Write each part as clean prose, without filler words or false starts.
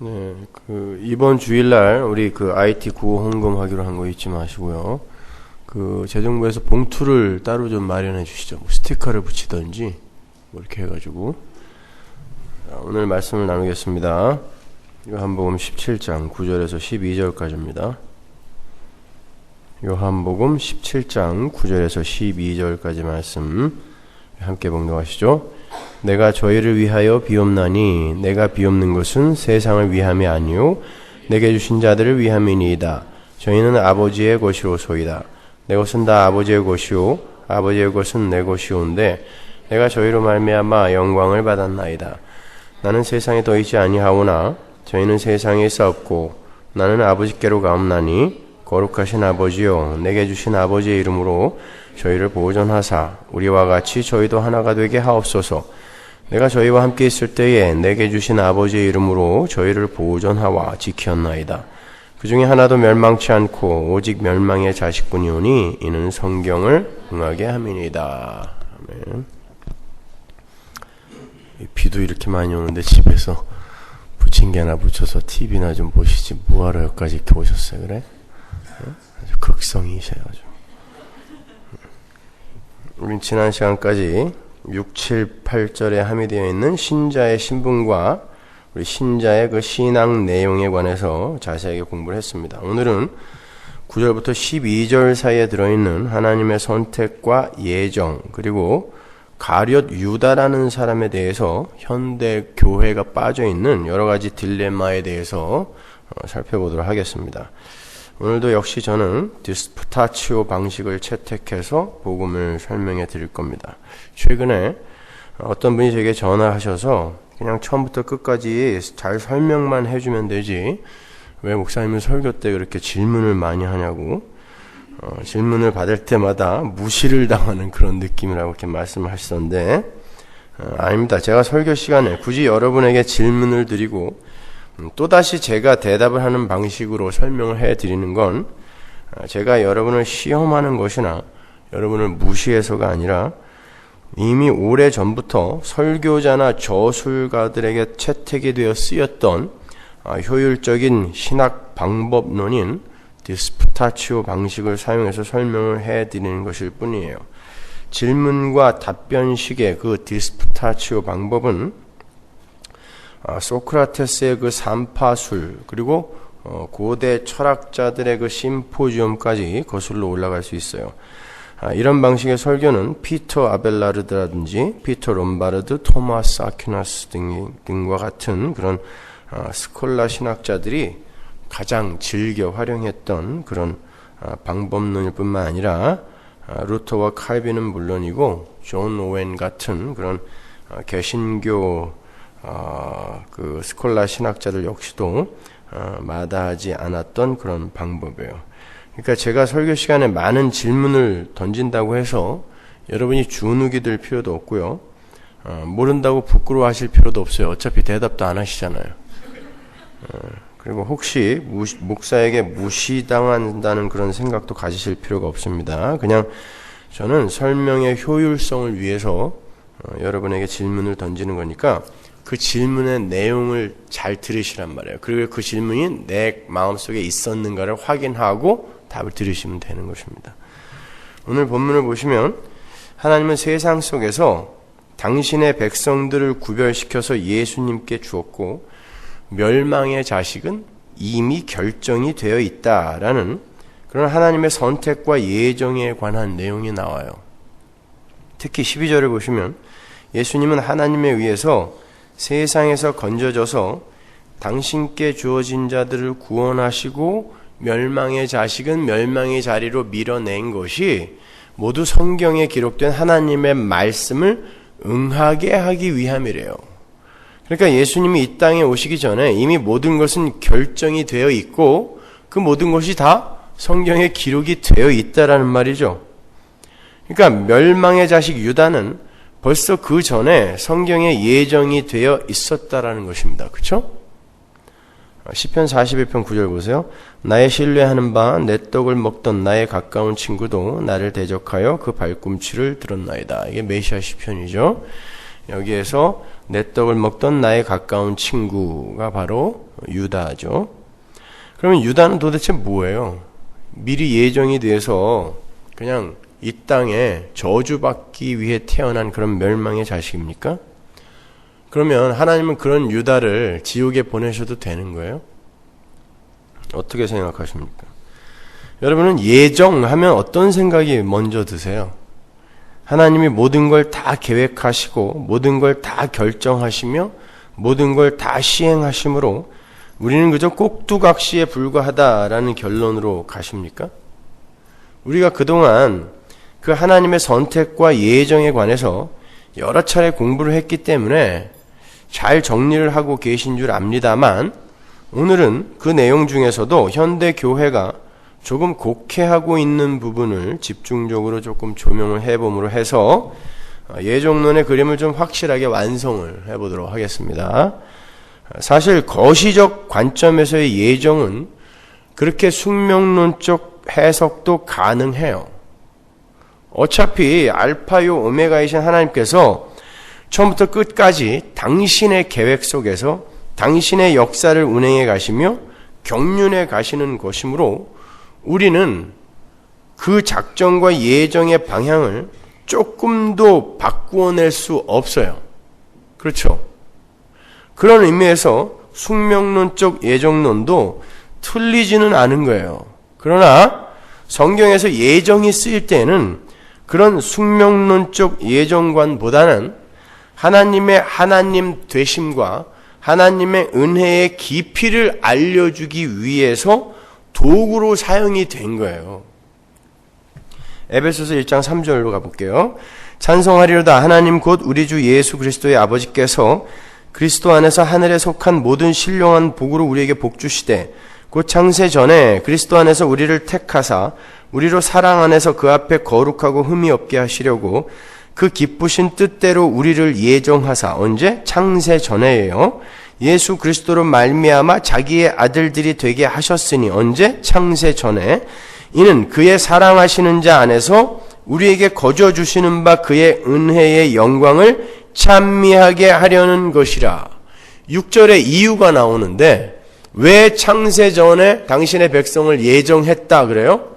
네, 이번 주일날 우리 IT 구호 헌금하기로 한 거 잊지 마시고요. 재정부에서 봉투를 따로 좀 마련해 주시죠. 뭐 스티커를 붙이든지 뭐 이렇게 해가지고. 자, 오늘 말씀을 나누겠습니다. 요한복음 17장 9절에서 12절까지입니다. 요한복음 17장 9절에서 12절까지 말씀 함께 봉독하시죠. 내가 저희를 위하여 비옵나니 내가 비옵는 것은 세상을 위함이 아니요 내게 주신 자들을 위함이니이다. 저희는 아버지의 것이로소이다. 내 것은 다 아버지의 것이요 아버지의 것은 내 것이오인데 내가 저희로 말미암아 영광을 받았나이다. 나는 세상에 더 있지 아니하오나 저희는 세상에 있었고 나는 아버지께로 가옵나니 거룩하신 아버지요 내게 주신 아버지의 이름으로 저희를 보존하사 우리와 같이 저희도 하나가 되게 하옵소서. 내가 저희와 함께 있을 때에 내게 주신 아버지의 이름으로 저희를 보존하와 지켰나이다. 그 중에 하나도 멸망치 않고 오직 멸망의 자식뿐이오니 이는 성경을 응하게 함이니이다. 아멘. 비도 이렇게 많이 오는데 집에서 부침개나 붙여서 TV나 좀 보시지 뭐하러 여기까지 이렇게 오셨어요, 그래? 아주 극성이셔가지고. 우린 지난 시간까지 6, 7, 8절에 함유되어 있는 신자의 신분과 우리 신자의 그 신앙 내용에 관해서 자세하게 공부를 했습니다. 오늘은 9절부터 12절 사이에 들어있는 하나님의 선택과 예정 그리고 가룟 유다라는 사람에 대해서 현대 교회가 빠져있는 여러 가지 딜레마에 대해서 살펴보도록 하겠습니다. 오늘도 역시 저는 디스푸타치오 방식을 채택해서 복음을 설명해 드릴 겁니다. 최근에 어떤 분이 제게 전화하셔서 그냥 처음부터 끝까지 잘 설명만 해주면 되지 왜 목사님은 설교 때 그렇게 질문을 많이 하냐고 질문을 받을 때마다 무시를 당하는 그런 느낌이라고 이렇게 말씀을 하시던데 아닙니다. 제가 설교 시간에 굳이 여러분에게 질문을 드리고 또다시 제가 대답을 하는 방식으로 설명을 해드리는 건 제가 여러분을 시험하는 것이나 여러분을 무시해서가 아니라 이미 오래전부터 설교자나 저술가들에게 채택이 되어 쓰였던 효율적인 신학 방법론인 디스푸타치오 방식을 사용해서 설명을 해드리는 것일 뿐이에요. 질문과 답변식의 그 디스푸타치오 방법은 소크라테스의 그 삼파술 그리고 고대 철학자들의 그 심포지엄까지 거슬러 올라갈 수 있어요. 이런 방식의 설교는 피터 아벨라르드라든지 피터 롬바르드, 토마스 아퀴나스 등과 같은 그런 스콜라 신학자들이 가장 즐겨 활용했던 그런 방법론일 뿐만 아니라 루터와 칼빈은 물론이고 존 오웬 같은 그런 개신교 그 스콜라 신학자들 역시도 마다하지 않았던 그런 방법이에요. 그러니까 제가 설교 시간에 많은 질문을 던진다고 해서 여러분이 주눅이 들 필요도 없고요. 모른다고 부끄러워하실 필요도 없어요. 어차피 대답도 안 하시잖아요. 그리고 혹시 목사에게 무시당한다는 그런 생각도 가지실 필요가 없습니다. 그냥 저는 설명의 효율성을 위해서 여러분에게 질문을 던지는 거니까 그 질문의 내용을 잘 들으시란 말이에요. 그리고 그 질문이 내 마음속에 있었는가를 확인하고 답을 들으시면 되는 것입니다. 오늘 본문을 보시면 하나님은 세상 속에서 당신의 백성들을 구별시켜서 예수님께 주었고 멸망의 자식은 이미 결정이 되어 있다라는 그런 하나님의 선택과 예정에 관한 내용이 나와요. 특히 12절을 보시면 예수님은 하나님에 의해서 세상에서 건져져서 당신께 주어진 자들을 구원하시고 멸망의 자식은 멸망의 자리로 밀어낸 것이 모두 성경에 기록된 하나님의 말씀을 응하게 하기 위함이래요. 그러니까 예수님이 이 땅에 오시기 전에 이미 모든 것은 결정이 되어 있고 그 모든 것이 다 성경에 기록이 되어 있다라는 말이죠. 그러니까 멸망의 자식 유다는 벌써 그 전에 성경에 예정이 되어 있었다라는 것입니다. 그렇죠? 시편 41편 9절 보세요. 나의 신뢰하는 바 내 떡을 먹던 나의 가까운 친구도 나를 대적하여 그 발꿈치를 들었나이다. 이게 메시아 시편이죠. 여기에서 내 떡을 먹던 나의 가까운 친구가 바로 유다죠. 그러면 유다는 도대체 뭐예요? 미리 예정이 돼서 그냥 이 땅에 저주받기 위해 태어난 그런 멸망의 자식입니까? 그러면 하나님은 그런 유다를 지옥에 보내셔도 되는 거예요? 어떻게 생각하십니까? 여러분은 예정하면 어떤 생각이 먼저 드세요? 하나님이 모든 걸 다 계획하시고 모든 걸 다 결정하시며 모든 걸 다 시행하심으로 우리는 그저 꼭두각시에 불과하다라는 결론으로 가십니까? 우리가 그동안 그 하나님의 선택과 예정에 관해서 여러 차례 공부를 했기 때문에 잘 정리를 하고 계신 줄 압니다만, 오늘은 그 내용 중에서도 현대 교회가 조금 곡해하고 있는 부분을 집중적으로 조금 조명을 해봄으로 해서 예정론의 그림을 좀 확실하게 완성을 해보도록 하겠습니다. 사실 거시적 관점에서의 예정은 그렇게 숙명론적 해석도 가능해요. 어차피 알파요 오메가이신 하나님께서 처음부터 끝까지 당신의 계획 속에서 당신의 역사를 운행해 가시며 경륜해 가시는 것이므로 우리는 그 작정과 예정의 방향을 조금도 바꾸어낼 수 없어요. 그렇죠? 그런 의미에서 숙명론적 예정론도 틀리지는 않은 거예요. 그러나 성경에서 예정이 쓰일 때에는 그런 숙명론적 예정관보다는 하나님의 하나님 되심과 하나님의 은혜의 깊이를 알려주기 위해서 도구로 사용이 된 거예요. 에베소서 1장 3절로 가볼게요. 찬송하리로다 하나님 곧 우리 주 예수 그리스도의 아버지께서 그리스도 안에서 하늘에 속한 모든 신령한 복으로 우리에게 복 주시되 곧 창세 전에 그리스도 안에서 우리를 택하사 우리로 사랑 안에서 그 앞에 거룩하고 흠이 없게 하시려고 그 기쁘신 뜻대로 우리를 예정하사, 언제? 창세 전에예요. 예수 그리스도로 말미암아 자기의 아들들이 되게 하셨으니, 언제? 창세 전에. 이는 그의 사랑하시는 자 안에서 우리에게 거저 주시는 바 그의 은혜의 영광을 찬미하게 하려는 것이라. 6절에 이유가 나오는데 왜 창세 전에 당신의 백성을 예정했다 그래요?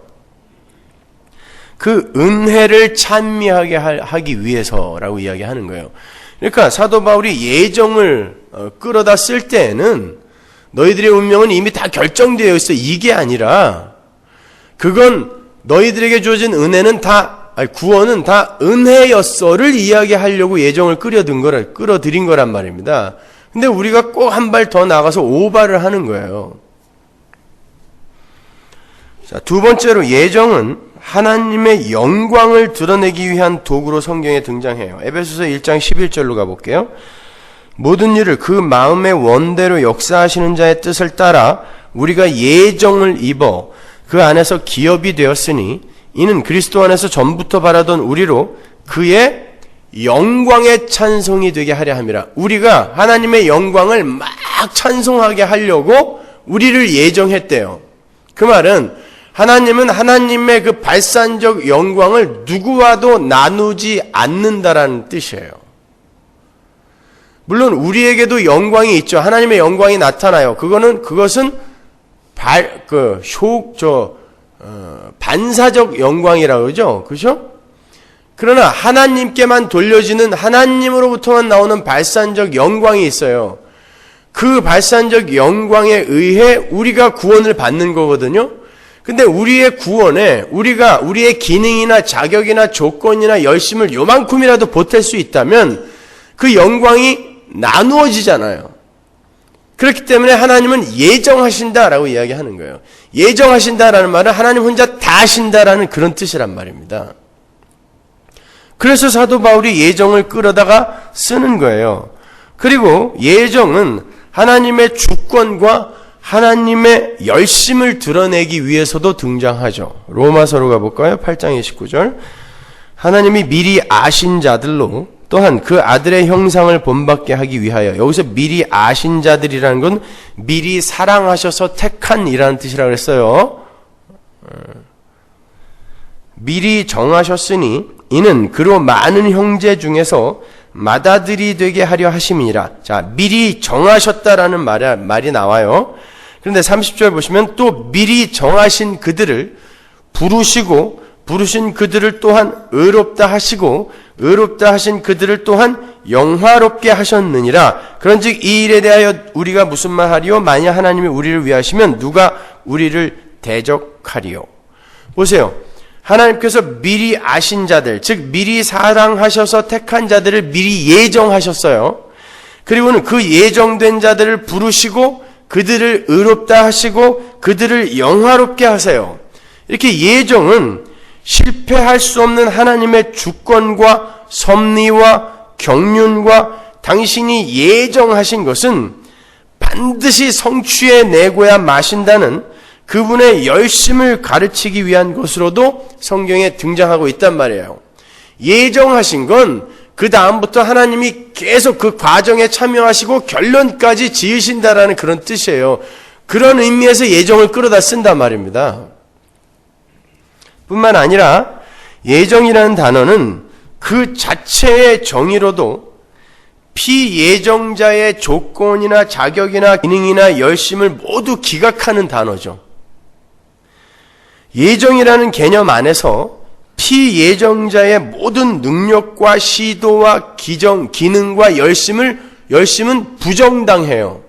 그 은혜를 찬미하게 하기 위해서라고 이야기하는 거예요. 그러니까 사도 바울이 예정을 끌어다 쓸 때에는 너희들의 운명은 이미 다 결정되어 있어, 이게 아니라 그건 너희들에게 주어진 은혜는 구원은 다 은혜였어를 이야기하려고 예정을 끌어들인 거란 말입니다. 근데 우리가 꼭 한 발 더 나가서 오바를 하는 거예요. 자, 두 번째로 예정은 하나님의 영광을 드러내기 위한 도구로 성경에 등장해요. 에베소서 1장 11절로 가볼게요. 모든 일을 그 마음의 원대로 역사하시는 자의 뜻을 따라 우리가 예정을 입어 그 안에서 기업이 되었으니 이는 그리스도 안에서 전부터 바라던 우리로 그의 영광의 찬송이 되게 하려 함이라. 우리가 하나님의 영광을 막 찬송하게 하려고 우리를 예정했대요. 그 말은 하나님은 하나님의 그 발산적 영광을 누구와도 나누지 않는다라는 뜻이에요. 물론 우리에게도 영광이 있죠. 하나님의 영광이 나타나요. 그것은 반사적 영광이라고 그러죠. 그렇죠? 그러나 하나님께만 돌려지는, 하나님으로부터만 나오는 발산적 영광이 있어요. 그 발산적 영광에 의해 우리가 구원을 받는 거거든요. 근데 우리의 구원에 우리의 기능이나 자격이나 조건이나 열심을 요만큼이라도 보탤 수 있다면 그 영광이 나누어지잖아요. 그렇기 때문에 하나님은 예정하신다라고 이야기하는 거예요. 예정하신다라는 말은 하나님 혼자 다 하신다라는 그런 뜻이란 말입니다. 그래서 사도 바울이 예정을 끌어다가 쓰는 거예요. 그리고 예정은 하나님의 주권과 하나님의 열심을 드러내기 위해서도 등장하죠. 로마서로 가볼까요? 8장 29절. 하나님이 미리 아신 자들로 또한 그 아들의 형상을 본받게 하기 위하여. 여기서 미리 아신 자들이라는 건 미리 사랑하셔서 택한이라는 뜻이라고 했어요. 미리 정하셨으니 이는 그로 많은 형제 중에서 맏아들이 되게 하려 하심이니라. 자, 미리 정하셨다라는 말이 나와요. 그런데 30절 보시면 또 미리 정하신 그들을 부르신 그들을 또한 의롭다 하시고 의롭다 하신 그들을 또한 영화롭게 하셨느니라. 그런즉 이 일에 대하여 우리가 무슨 말하리요? 만약 하나님이 우리를 위하시면 누가 우리를 대적하리요? 보세요. 하나님께서 미리 아신 자들, 즉 미리 사랑하셔서 택한 자들을 미리 예정하셨어요. 그리고는 그 예정된 자들을 부르시고 그들을 의롭다 하시고 그들을 영화롭게 하세요. 이렇게 예정은 실패할 수 없는 하나님의 주권과 섭리와 경륜과 당신이 예정하신 것은 반드시 성취해내고야 마신다는 그분의 열심을 가르치기 위한 것으로도 성경에 등장하고 있단 말이에요. 예정하신 건 그 다음부터 하나님이 계속 그 과정에 참여하시고 결론까지 지으신다라는 그런 뜻이에요. 그런 의미에서 예정을 끌어다 쓴단 말입니다. 뿐만 아니라 예정이라는 단어는 그 자체의 정의로도 피예정자의 조건이나 자격이나 기능이나 열심을 모두 기각하는 단어죠. 예정이라는 개념 안에서 피예정자의 모든 능력과 시도와 기능과 열심은 부정당해요.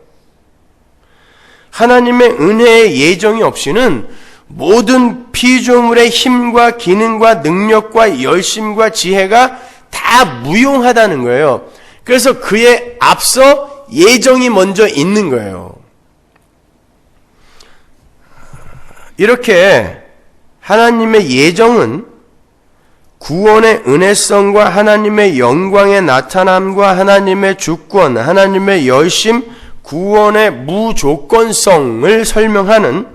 하나님의 은혜의 예정이 없이는 모든 피조물의 힘과 기능과 능력과 열심과 지혜가 다 무용하다는 거예요. 그래서 그에 앞서 예정이 먼저 있는 거예요. 이렇게 하나님의 예정은 구원의 은혜성과 하나님의 영광의 나타남과 하나님의 주권, 하나님의 열심, 구원의 무조건성을 설명하는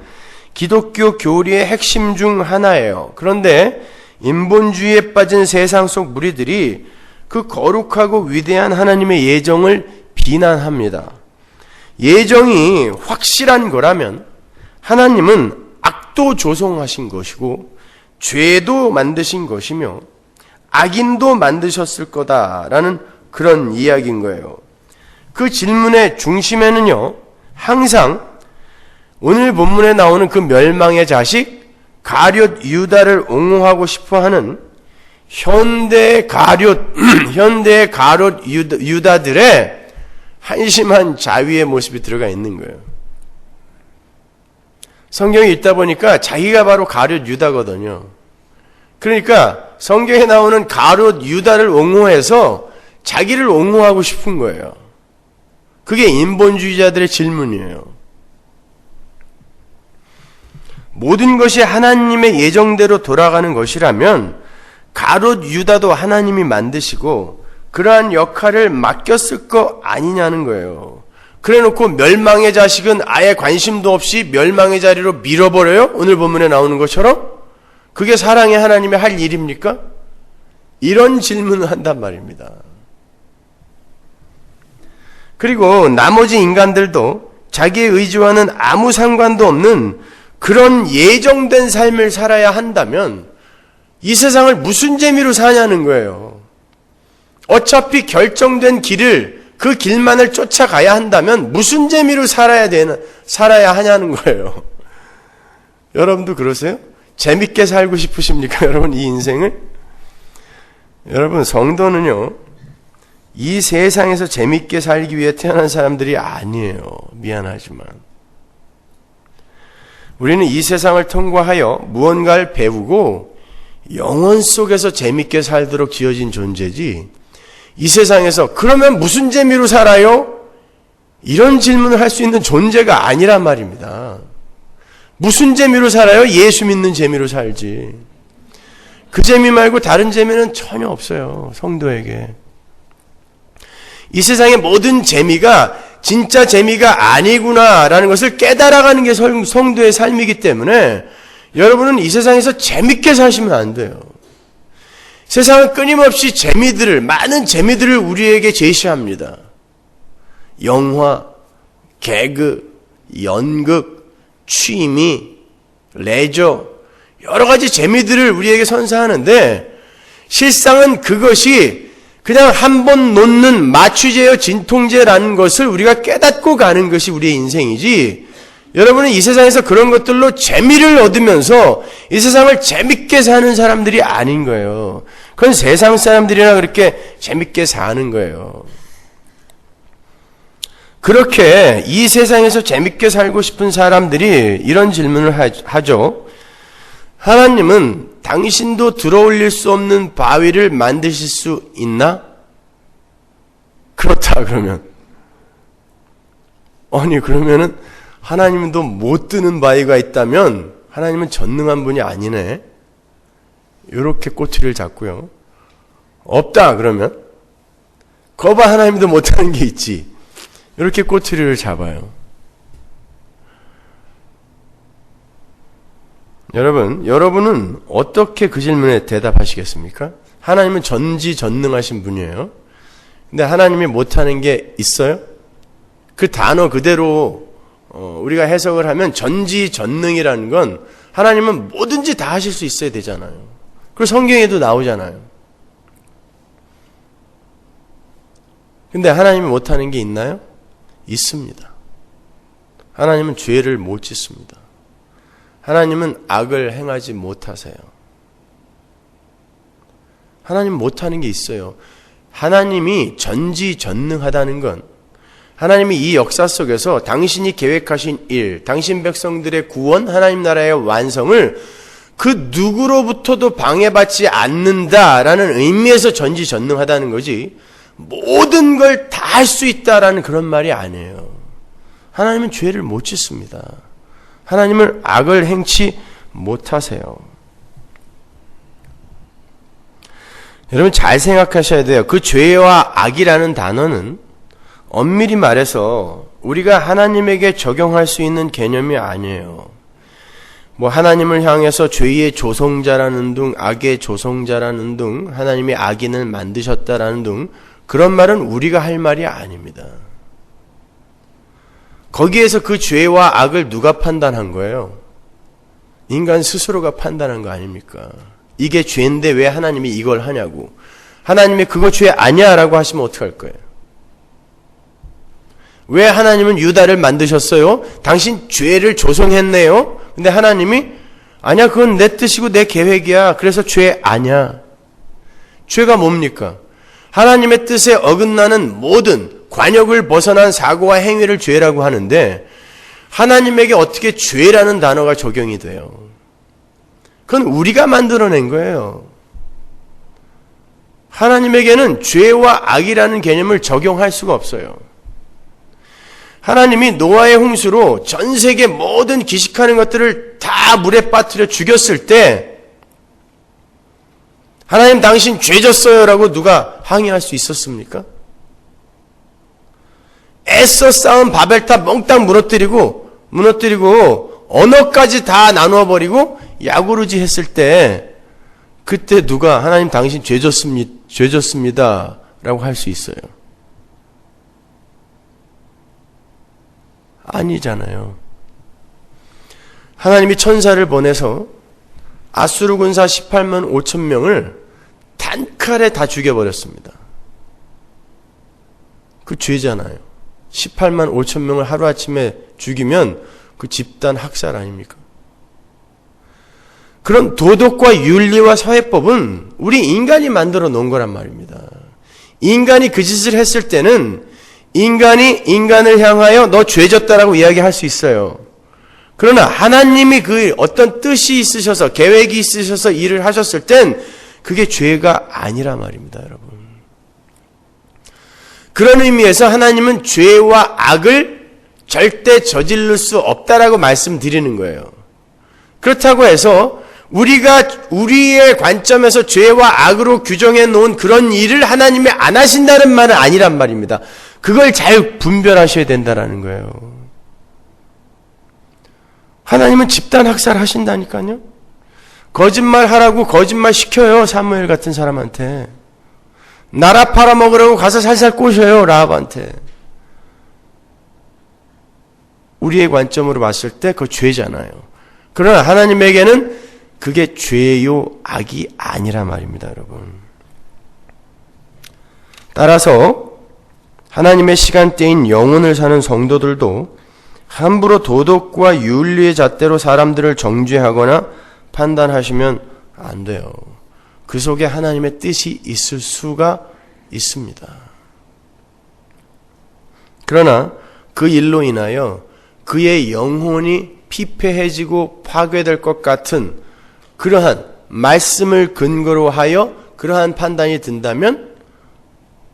기독교 교리의 핵심 중 하나예요. 그런데 인본주의에 빠진 세상 속 무리들이 그 거룩하고 위대한 하나님의 예정을 비난합니다. 예정이 확실한 거라면 하나님은 악도 조성하신 것이고 죄도 만드신 것이며 악인도 만드셨을 거다라는 그런 이야기인 거예요. 그 질문의 중심에는요, 항상 오늘 본문에 나오는 그 멸망의 자식 가룟 유다를 옹호하고 싶어하는 현대의 가룟 유다들의 한심한 자위의 모습이 들어가 있는 거예요. 성경에 읽다 보니까 자기가 바로 가룟 유다거든요. 그러니까 성경에 나오는 가룟 유다를 옹호해서 자기를 옹호하고 싶은 거예요. 그게 인본주의자들의 질문이에요. 모든 것이 하나님의 예정대로 돌아가는 것이라면 가룟 유다도 하나님이 만드시고 그러한 역할을 맡겼을 거 아니냐는 거예요. 그래놓고 멸망의 자식은 아예 관심도 없이 멸망의 자리로 밀어버려요? 오늘 본문에 나오는 것처럼? 그게 사랑의 하나님이 할 일입니까? 이런 질문을 한단 말입니다. 그리고 나머지 인간들도 자기의 의지와는 아무 상관도 없는 그런 예정된 삶을 살아야 한다면 이 세상을 무슨 재미로 사냐는 거예요. 어차피 결정된 길을 그 길만을 쫓아가야 한다면 무슨 재미로 살아야 하냐는 거예요. 여러분도 그러세요? 재밌게 살고 싶으십니까? 여러분 이 인생을? 여러분 성도는요, 이 세상에서 재밌게 살기 위해 태어난 사람들이 아니에요. 미안하지만. 우리는 이 세상을 통과하여 무언가를 배우고 영혼 속에서 재밌게 살도록 지어진 존재지, 이 세상에서 그러면 무슨 재미로 살아요? 이런 질문을 할 수 있는 존재가 아니란 말입니다. 무슨 재미로 살아요? 예수 믿는 재미로 살지. 그 재미 말고 다른 재미는 전혀 없어요. 성도에게. 이 세상의 모든 재미가 진짜 재미가 아니구나라는 것을 깨달아가는 게 성도의 삶이기 때문에 여러분은 이 세상에서 재밌게 사시면 안 돼요. 세상은 끊임없이 많은 재미들을 우리에게 제시합니다. 영화, 개그, 연극, 취미, 레저, 여러 가지 재미들을 우리에게 선사하는데 실상은 그것이 그냥 한 번 놓는 마취제요 진통제라는 것을 우리가 깨닫고 가는 것이 우리의 인생이지, 여러분은 이 세상에서 그런 것들로 재미를 얻으면서 이 세상을 재밌게 사는 사람들이 아닌 거예요. 그건 세상 사람들이나 그렇게 재밌게 사는 거예요. 그렇게 이 세상에서 재밌게 살고 싶은 사람들이 이런 질문을 하죠. 하나님은 당신도 들어올릴 수 없는 바위를 만드실 수 있나? 그렇다 그러면, 아니 그러면은 하나님도 못 드는 바위가 있다면 하나님은 전능한 분이 아니네, 이렇게 꼬투리를 잡고요. 없다 그러면, 거봐 하나님도 못하는 게 있지, 이렇게 꼬투리를 잡아요. 여러분은 어떻게 그 질문에 대답하시겠습니까? 하나님은 전지전능하신 분이에요. 근데 하나님이 못하는 게 있어요? 그 단어 그대로 우리가 해석을 하면 전지전능이라는 건 하나님은 뭐든지 다 하실 수 있어야 되잖아요. 그리고 성경에도 나오잖아요. 근데 하나님이 못하는 게 있나요? 있습니다. 하나님은 죄를 못 짓습니다. 하나님은 악을 행하지 못하세요. 하나님 못하는 게 있어요. 하나님이 전지전능하다는 건, 하나님이 이 역사 속에서 당신이 계획하신 일, 당신 백성들의 구원, 하나님 나라의 완성을 그 누구로부터도 방해받지 않는다라는 의미에서 전지전능하다는 거지, 모든 걸 다 할 수 있다라는 그런 말이 아니에요. 하나님은 죄를 못 짓습니다. 하나님은 악을 행치 못하세요. 여러분 잘 생각하셔야 돼요. 그 죄와 악이라는 단어는 엄밀히 말해서 우리가 하나님에게 적용할 수 있는 개념이 아니에요. 뭐 하나님을 향해서 죄의 조성자라는 등, 악의 조성자라는 등, 하나님이 악인을 만드셨다라는 등, 그런 말은 우리가 할 말이 아닙니다. 거기에서 그 죄와 악을 누가 판단한 거예요? 인간 스스로가 판단한 거 아닙니까? 이게 죄인데 왜 하나님이 이걸 하냐고. 하나님이 그거 죄 아니야 라고 하시면 어떡할 거예요? 왜 하나님은 유다를 만드셨어요? 당신 죄를 조성했네요? 근데 하나님이 아니야, 그건 내 뜻이고 내 계획이야, 그래서 죄 아니야. 죄가 뭡니까? 하나님의 뜻에 어긋나는 모든 관역을 벗어난 사고와 행위를 죄라고 하는데, 하나님에게 어떻게 죄라는 단어가 적용이 돼요? 그건 우리가 만들어낸 거예요. 하나님에게는 죄와 악이라는 개념을 적용할 수가 없어요. 하나님이 노아의 홍수로 전 세계 모든 기식하는 것들을 다 물에 빠뜨려 죽였을 때, 하나님 당신 죄졌어요 라고 누가 항의할 수 있었습니까? 애써 쌓은 바벨탑 몽땅 무너뜨리고 언어까지 다 나누어버리고 야구르지 했을 때, 그때 누가 하나님 당신 죄졌습니다 라고 할 수 있어요? 아니잖아요. 하나님이 천사를 보내서 아수르 군사 18만 5천 명을 단칼에 다 죽여버렸습니다. 그 죄잖아요. 18만 5천 명을 하루아침에 죽이면 그 집단 학살 아닙니까? 그런 도덕과 윤리와 사회법은 우리 인간이 만들어 놓은 거란 말입니다. 인간이 그 짓을 했을 때는 인간이 인간을 향하여 너 죄졌다라고 이야기할 수 있어요. 그러나 하나님이 그 어떤 뜻이 있으셔서, 계획이 있으셔서 일을 하셨을 땐 그게 죄가 아니라 말입니다, 여러분. 그런 의미에서 하나님은 죄와 악을 절대 저지를 수 없다라고 말씀드리는 거예요. 그렇다고 해서 우리가 우리의 관점에서 죄와 악으로 규정해 놓은 그런 일을 하나님이 안 하신다는 말은 아니란 말입니다. 그걸 잘 분별하셔야 된다라는 거예요. 하나님은 집단 학살 하신다니까요. 거짓말 하라고 거짓말 시켜요, 사무엘 같은 사람한테. 나라 팔아먹으라고 가서 살살 꼬셔요, 라합한테. 우리의 관점으로 봤을 때 그거 죄잖아요. 그러나 하나님에게는 그게 죄요 악이 아니라 말입니다, 여러분. 따라서 하나님의 시간대인 영혼을 사는 성도들도 함부로 도덕과 윤리의 잣대로 사람들을 정죄하거나 판단하시면 안 돼요. 그 속에 하나님의 뜻이 있을 수가 있습니다. 그러나 그 일로 인하여 그의 영혼이 피폐해지고 파괴될 것 같은 그러한 말씀을 근거로 하여 그러한 판단이 든다면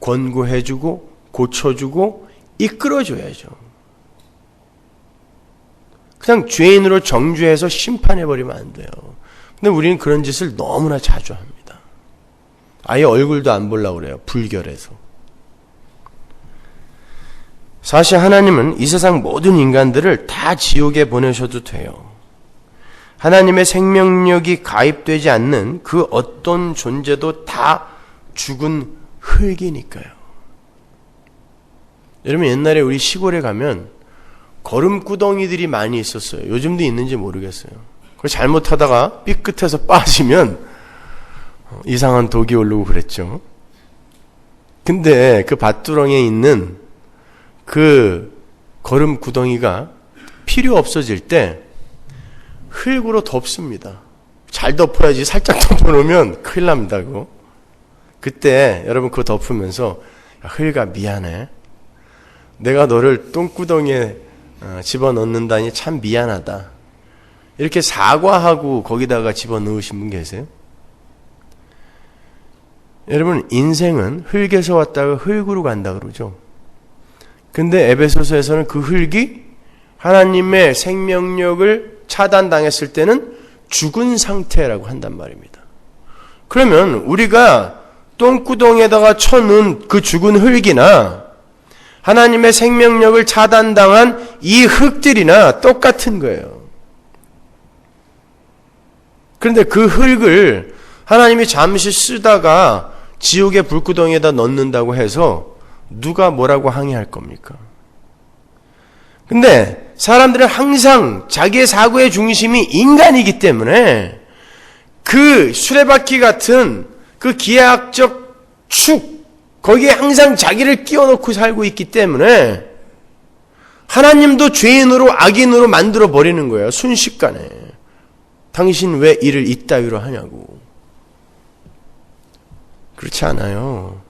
권고해주고 고쳐주고 이끌어줘야죠. 그냥 죄인으로 정죄해서 심판해버리면 안 돼요. 근데 우리는 그런 짓을 너무나 자주 합니다. 아예 얼굴도 안 보려고 그래요. 불결해서. 사실 하나님은 이 세상 모든 인간들을 다 지옥에 보내셔도 돼요. 하나님의 생명력이 가입되지 않는 그 어떤 존재도 다 죽은 흙이니까요. 여러분 옛날에 우리 시골에 가면 거름구덩이들이 많이 있었어요. 요즘도 있는지 모르겠어요. 그걸 잘못하다가 삐끗해서 빠지면 이상한 독이 오르고 그랬죠. 근데 그 밭두렁에 있는 그 거름구덩이가 필요 없어질 때 흙으로 덮습니다. 잘 덮어야지. 살짝 덮어놓으면 큰일 납니다. 그거. 그때 여러분 그거 덮으면서 흙아 미안해. 내가 너를 똥구덩이에 집어넣는다니 참 미안하다. 이렇게 사과하고 거기다가 집어넣으신 분 계세요? 여러분 인생은 흙에서 왔다가 흙으로 간다 그러죠. 근데 에베소서에서는 그 흙이 하나님의 생명력을 차단당했을 때는 죽은 상태라고 한단 말입니다. 그러면 우리가 똥구덩이에다가 쳐놓은 그 죽은 흙이나 하나님의 생명력을 차단당한 이 흙들이나 똑같은 거예요. 그런데 그 흙을 하나님이 잠시 쓰다가 지옥의 불구덩이에다 넣는다고 해서 누가 뭐라고 항의할 겁니까? 근데 사람들은 항상 자기의 사고의 중심이 인간이기 때문에 그 수레바퀴 같은 그 기하학적 축, 거기에 항상 자기를 끼워놓고 살고 있기 때문에 하나님도 죄인으로 악인으로 만들어 버리는 거예요. 순식간에. 당신 왜 일을 이따위로 하냐고. 그렇지 않아요.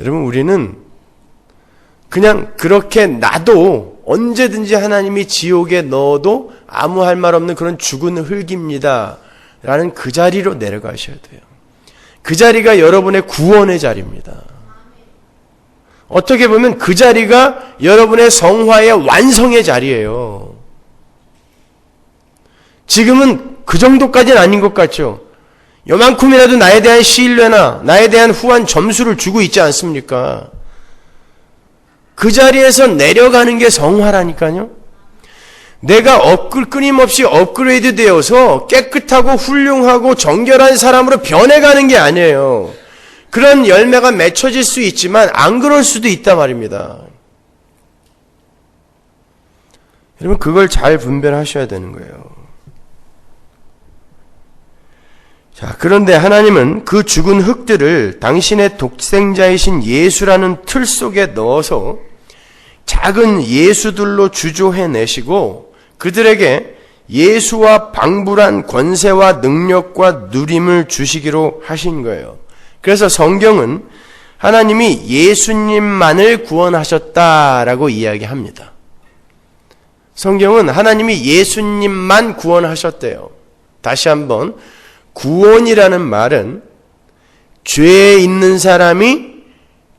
여러분 우리는 그냥 그렇게 놔도 언제든지 하나님이 지옥에 넣어도 아무 할 말 없는 그런 죽은 흙입니다. 라는 그 자리로 내려가셔야 돼요. 그 자리가 여러분의 구원의 자리입니다. 어떻게 보면 그 자리가 여러분의 성화의 완성의 자리예요. 지금은 그 정도까지는 아닌 것 같죠? 요만큼이라도 나에 대한 신뢰나 나에 대한 후한 점수를 주고 있지 않습니까? 그 자리에서 내려가는 게 성화라니까요. 내가 끊임없이 업그레이드 되어서 깨끗하고 훌륭하고 정결한 사람으로 변해가는 게 아니에요. 그런 열매가 맺혀질 수 있지만 안 그럴 수도 있단 말입니다. 여러분 그걸 잘 분별하셔야 되는 거예요. 자, 그런데 하나님은 그 죽은 흙들을 당신의 독생자이신 예수라는 틀 속에 넣어서 작은 예수들로 주조해내시고 그들에게 예수와 방불한 권세와 능력과 누림을 주시기로 하신 거예요. 그래서 성경은 하나님이 예수님만을 구원하셨다라고 이야기합니다. 성경은 하나님이 예수님만 구원하셨대요. 다시 한번 구원이라는 말은 죄에 있는 사람이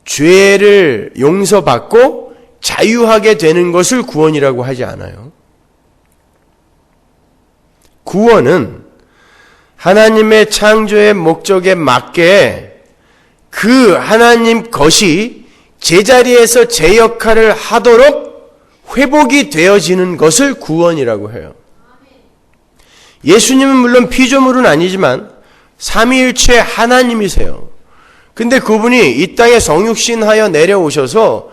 죄를 용서받고 자유하게 되는 것을 구원이라고 하지 않아요. 구원은 하나님의 창조의 목적에 맞게 그 하나님 것이 제자리에서 제 역할을 하도록 회복이 되어지는 것을 구원이라고 해요. 예수님은 물론 피조물은 아니지만 삼위일체 하나님이세요. 근데 그분이 이 땅에 성육신하여 내려오셔서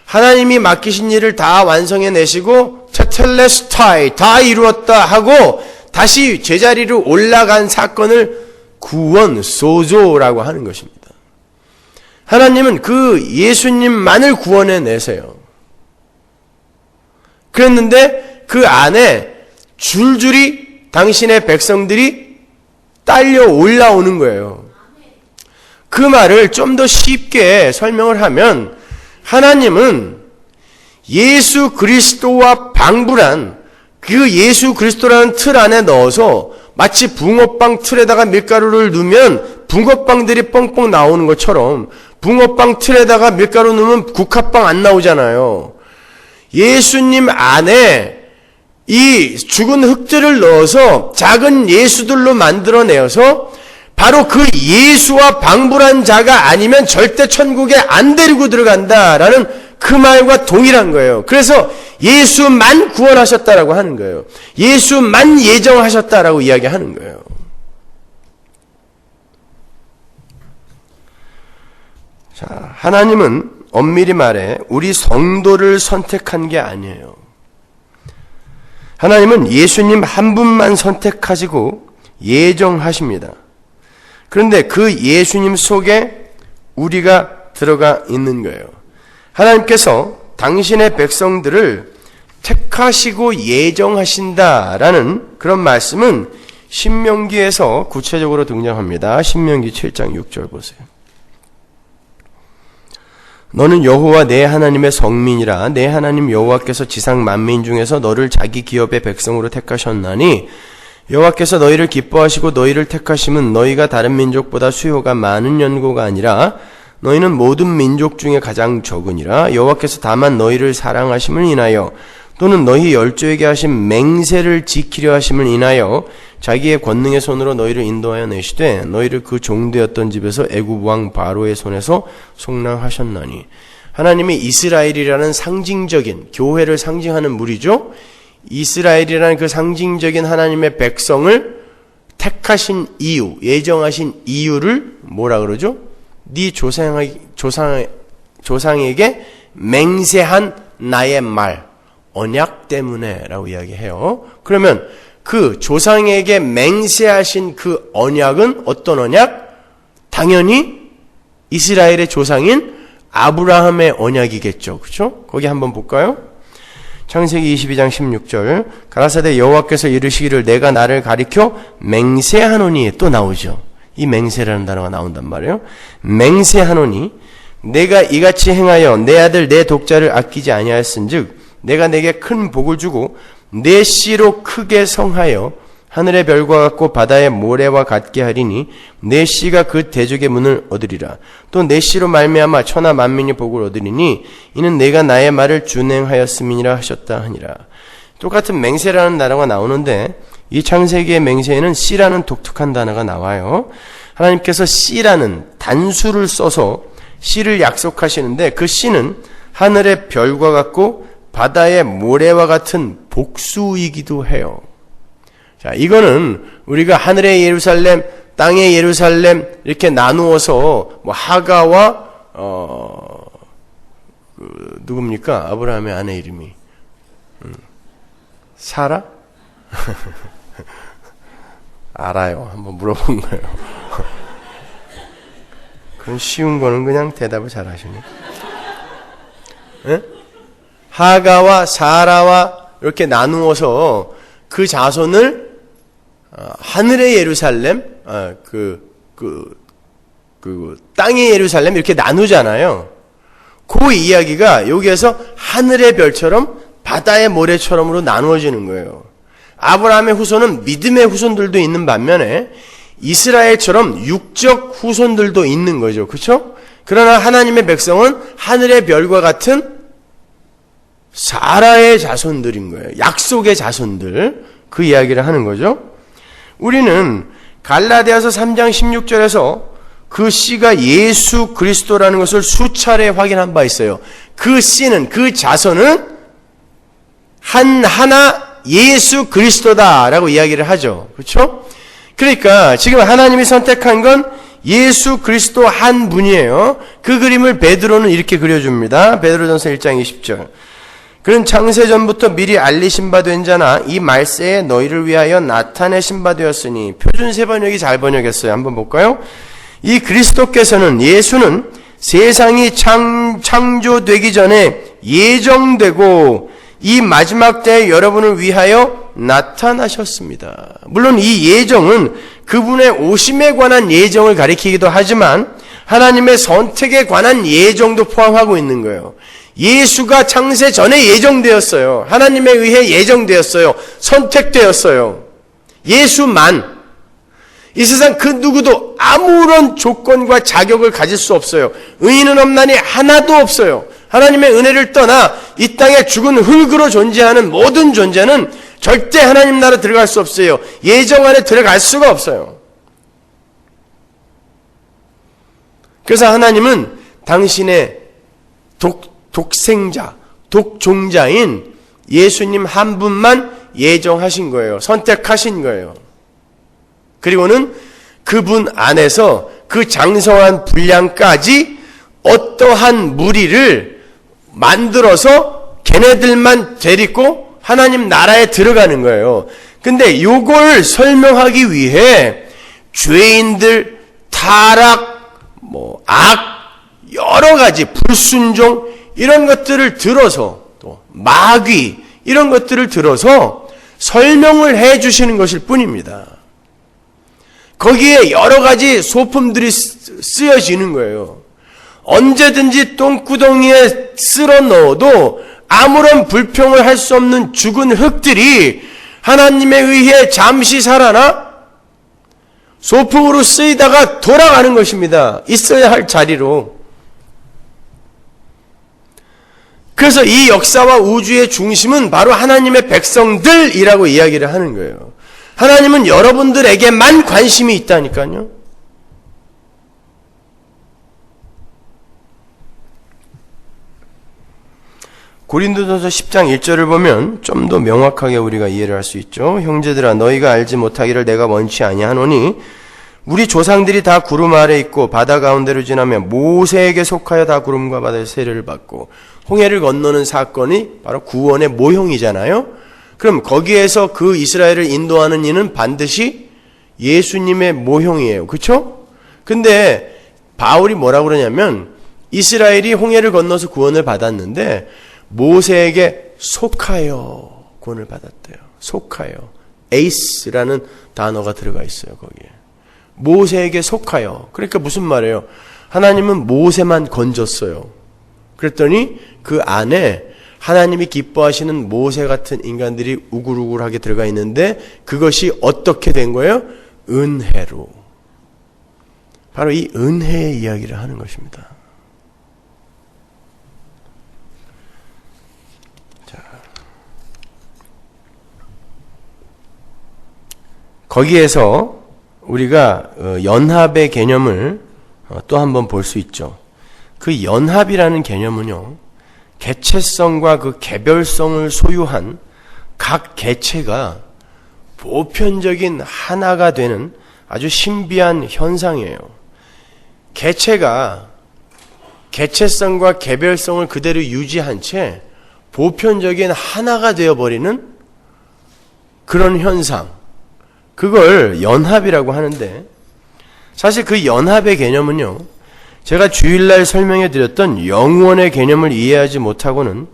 하나님이 맡기신 일을 다 완성해내시고 테텔레스타이 다 이루었다 하고 다시 제자리로 올라간 사건을 구원, 소조라고 하는 것입니다. 하나님은 그 예수님만을 구원해 내세요. 그랬는데 그 안에 줄줄이 당신의 백성들이 딸려 올라오는 거예요. 그 말을 좀 더 쉽게 설명을 하면 하나님은 예수 그리스도와 방불한 그 예수 그리스도라는 틀 안에 넣어서 마치 붕어빵 틀에다가 밀가루를 넣으면 붕어빵들이 뻥뻥 나오는 것처럼 붕어빵 틀에다가 밀가루 넣으면 국화빵 안 나오잖아요. 예수님 안에 이 죽은 흙들을 넣어서 작은 예수들로 만들어내어서 바로 그 예수와 방불한 자가 아니면 절대 천국에 안 데리고 들어간다라는 그 말과 동일한 거예요. 그래서 예수만 구원하셨다라고 하는 거예요. 예수만 예정하셨다라고 이야기하는 거예요. 자, 하나님은 엄밀히 말해 우리 성도를 선택한 게 아니에요. 하나님은 예수님 한 분만 선택하시고 예정하십니다. 그런데 그 예수님 속에 우리가 들어가 있는 거예요. 하나님께서 당신의 백성들을 택하시고 예정하신다라는 그런 말씀은 신명기에서 구체적으로 등장합니다. 신명기 7장 6절 보세요. 너는 여호와 내 하나님의 성민이라. 내 하나님 여호와께서 지상 만민 중에서 너를 자기 기업의 백성으로 택하셨나니 여호와께서 너희를 기뻐하시고 너희를 택하심은 너희가 다른 민족보다 수요가 많은 연고가 아니라 너희는 모든 민족 중에 가장 적으니라. 여호와께서 다만 너희를 사랑하심을 인하여 또는 너희 열조에게 하신 맹세를 지키려 하심을 인하여 자기의 권능의 손으로 너희를 인도하여 내시되 너희를 그 종되었던 집에서 애굽 왕 바로의 손에서 속량하셨나니. 하나님이 이스라엘이라는 상징적인 교회를 상징하는 무리죠. 이스라엘이라는 그 상징적인 하나님의 백성을 택하신 이유, 예정하신 이유를 뭐라 그러죠? 네 조상에게 맹세한 나의 말, 언약 때문에 라고 이야기해요. 그러면 그 조상에게 맹세하신 그 언약은 어떤 언약? 당연히 이스라엘의 조상인 아브라함의 언약이겠죠. 그렇죠? 거기 한번 볼까요? 창세기 22장 16절. 가라사대 여호와께서 이르시기를 내가 나를 가리켜 맹세하노니. 또 나오죠. 이 맹세라는 단어가 나온단 말이에요. 맹세하노니 내가 이같이 행하여 내 아들 내 독자를 아끼지 아니하였은즉 내가 내게 큰 복을 주고 내 씨로 크게 성하여 하늘의 별과 같고 바다의 모래와 같게 하리니 내 씨가 그 대적의 문을 얻으리라. 또 내 씨로 말미암아 천하 만민이 복을 얻으리니 이는 내가 나의 말을 준행하였음이니라 하셨다 하니라. 똑같은 맹세라는 단어가 나오는데 이 창세기의 맹세에는 씨라는 독특한 단어가 나와요. 하나님께서 씨라는 단수를 써서 씨를 약속하시는데 그 씨는 하늘의 별과 같고 바다의 모래와 같은 복수이기도 해요. 자, 이거는 우리가 하늘의 예루살렘, 땅의 예루살렘 이렇게 나누어서 뭐 하가와 누굽니까? 아브라함의 아내 이름이 사라? 알아요. 한번 물어본 거예요. 그런 쉬운 거는 그냥 대답을 잘 하시네. 네? 하가와 사라와 이렇게 나누어서 그 자손을 하늘의 예루살렘, 땅의 예루살렘 이렇게 나누잖아요. 그 이야기가 여기에서 하늘의 별처럼 바다의 모래처럼으로 나누어지는 거예요. 아브라함의 후손은 믿음의 후손들도 있는 반면에 이스라엘처럼 육적 후손들도 있는 거죠. 그렇죠? 그러나 하나님의 백성은 하늘의 별과 같은 사라의 자손들인 거예요. 약속의 자손들. 그 이야기를 하는 거죠. 우리는 갈라디아서 3장 16절에서 그 씨가 예수 그리스도라는 것을 수차례 확인한 바 있어요. 그 씨는, 그 자손은 하나 예수 그리스도다라고 이야기를 하죠. 그렇죠? 그러니까 지금 하나님이 선택한 건 예수 그리스도 한 분이에요. 그 그림을 베드로는 이렇게 그려줍니다. 베드로전서 1장 20절. 그는 창세전부터 미리 알리신 바 된 자나 이 말세에 너희를 위하여 나타내신 바 되었으니. 표준 세 번역이 잘 번역했어요. 한번 볼까요? 이 그리스도께서는, 예수는 세상이 창조되기 전에 예정되고 이 마지막 때에 여러분을 위하여 나타나셨습니다. 물론 이 예정은 그분의 오심에 관한 예정을 가리키기도 하지만 하나님의 선택에 관한 예정도 포함하고 있는 거예요. 예수가 창세 전에 예정되었어요. 하나님에 의해 예정되었어요. 선택되었어요. 예수만. 이 세상 그 누구도 아무런 조건과 자격을 가질 수 없어요. 의인은 없나니 하나도 없어요. 하나님의 은혜를 떠나 이 땅에 죽은 흙으로 존재하는 모든 존재는 절대 하나님 나라 들어갈 수 없어요. 예정 안에 들어갈 수가 없어요. 그래서 하나님은 당신의 독생자, 독종자인 예수님 한 분만 예정하신 거예요. 선택하신 거예요. 그리고는 그분 안에서 그 장성한 분량까지 어떠한 무리를 만들어서 걔네들만 데리고 하나님 나라에 들어가는 거예요. 근데 요걸 설명하기 위해 죄인들, 타락, 악, 여러 가지 불순종 이런 것들을 들어서 또 마귀 이런 것들을 들어서 설명을 해 주시는 것일 뿐입니다. 거기에 여러 가지 소품들이 쓰여지는 거예요. 언제든지 똥구덩이에 쓸어 넣어도 아무런 불평을 할 수 없는 죽은 흙들이 하나님에 의해 잠시 살아나 소품으로 쓰이다가 돌아가는 것입니다. 있어야 할 자리로. 그래서 이 역사와 우주의 중심은 바로 하나님의 백성들이라고 이야기를 하는 거예요. 하나님은 여러분들에게만 관심이 있다니까요. 고린도전서 10장 1절을 보면 좀 더 명확하게 우리가 이해를 할 수 있죠. 형제들아 너희가 알지 못하기를 내가 원치 아니하노니 우리 조상들이 다 구름 아래 있고 바다 가운데로 지나며 모세에게 속하여 다 구름과 바다의 세례를 받고 홍해를 건너는 사건이 바로 구원의 모형이잖아요. 그럼 거기에서 그 이스라엘을 인도하는 이는 반드시 예수님의 모형이에요. 그렇죠? 근데 바울이 뭐라고 그러냐면 이스라엘이 홍해를 건너서 구원을 받았는데 모세에게 속하여 구원을 받았대요. 속하여. 에이스라는 단어가 들어가 있어요. 거기에. 모세에게 속하여. 그러니까 무슨 말이에요? 하나님은 모세만 건졌어요. 그랬더니 그 안에 하나님이 기뻐하시는 모세 같은 인간들이 우글우글하게 들어가 있는데 그것이 어떻게 된 거예요? 은혜로. 바로 이 은혜의 이야기를 하는 것입니다. 거기에서 우리가 연합의 개념을 또 한번 볼 수 있죠. 그 연합이라는 개념은요, 개체성과 그 개별성을 소유한 각 개체가 보편적인 하나가 되는 아주 신비한 현상이에요. 개체가 개체성과 개별성을 그대로 유지한 채 보편적인 하나가 되어버리는 그런 현상. 그걸 연합이라고 하는데 사실 그 연합의 개념은요. 제가 주일날 설명해 드렸던 영원의 개념을 이해하지 못하고는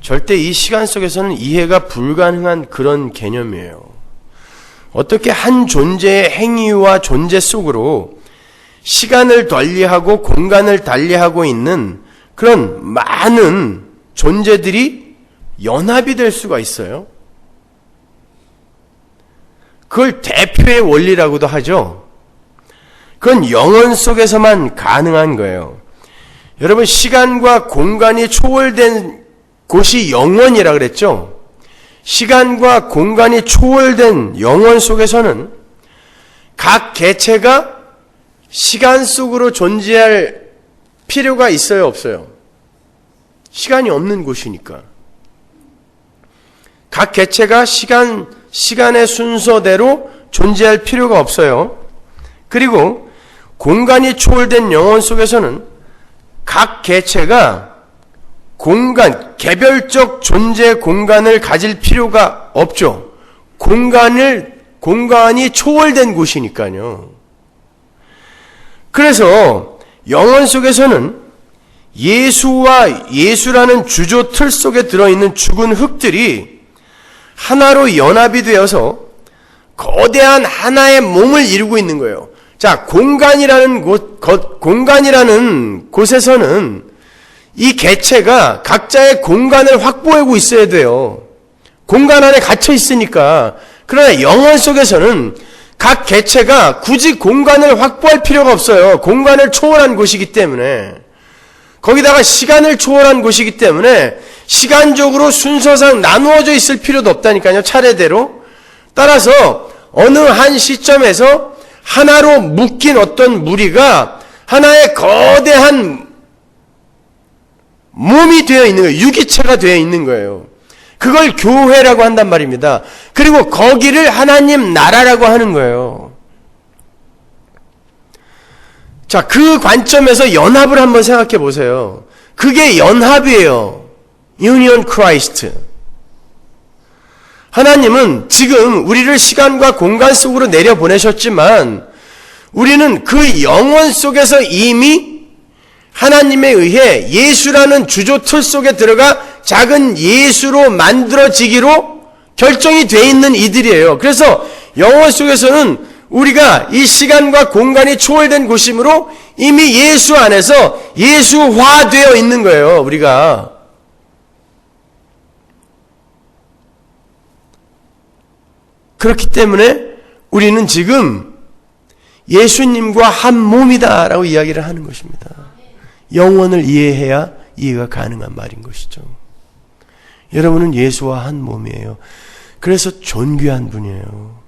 절대 이 시간 속에서는 이해가 불가능한 그런 개념이에요. 어떻게 한 존재의 행위와 존재 속으로 시간을 달리하고 공간을 달리하고 있는 그런 많은 존재들이 연합이 될 수가 있어요. 그걸 대표의 원리라고도 하죠. 그건 영혼 속에서만 가능한 거예요. 여러분, 시간과 공간이 초월된 곳이 영혼이라 그랬죠? 시간과 공간이 초월된 영혼 속에서는 각 개체가 시간 속으로 존재할 필요가 있어요, 없어요? 시간이 없는 곳이니까. 각 개체가 시간의 순서대로 존재할 필요가 없어요. 그리고 공간이 초월된 영혼 속에서는 각 개체가 개별적 존재 공간을 가질 필요가 없죠. 공간이 초월된 곳이니까요. 그래서 영혼 속에서는 예수라는 주조 틀 속에 들어있는 죽은 흙들이 하나로 연합이 되어서 거대한 하나의 몸을 이루고 있는 거예요. 자, 공간이라는 곳에서는 이 개체가 각자의 공간을 확보하고 있어야 돼요. 공간 안에 갇혀 있으니까. 그러나 영혼 속에서는 각 개체가 굳이 공간을 확보할 필요가 없어요. 공간을 초월한 곳이기 때문에. 거기다가 시간을 초월한 곳이기 때문에 시간적으로 순서상 나누어져 있을 필요도 없다니까요. 차례대로. 따라서 어느 한 시점에서 하나로 묶인 어떤 무리가 하나의 거대한 몸이 되어 있는 거예요. 유기체가 되어 있는 거예요. 그걸 교회라고 한단 말입니다. 그리고 거기를 하나님 나라라고 하는 거예요. 자, 그 관점에서 연합을 한번 생각해 보세요. 그게 연합이에요. Union Christ. 하나님은 지금 우리를 시간과 공간 속으로 내려보내셨지만 우리는 그 영원 속에서 이미 하나님에 의해 예수라는 주조 틀 속에 들어가 작은 예수로 만들어지기로 결정이 되어 있는 이들이에요. 그래서 영원 속에서는 우리가 이 시간과 공간이 초월된 곳이므로 이미 예수 안에서 예수화되어 있는 거예요. 우리가. 그렇기 때문에 우리는 지금 예수님과 한 몸이다라고 이야기를 하는 것입니다. 영원을 이해해야 이해가 가능한 말인 것이죠. 여러분은 예수와 한 몸이에요. 그래서 존귀한 분이에요.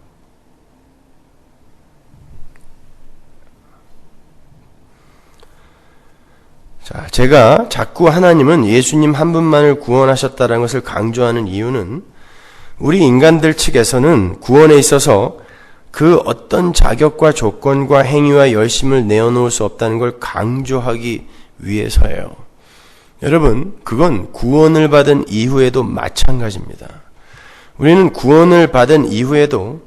자, 제가 자꾸 하나님은 예수님 한 분만을 구원하셨다는 것을 강조하는 이유는 우리 인간들 측에서는 구원에 있어서 그 어떤 자격과 조건과 행위와 열심을 내어놓을 수 없다는 걸 강조하기 위해서예요. 여러분, 그건 구원을 받은 이후에도 마찬가지입니다. 우리는 구원을 받은 이후에도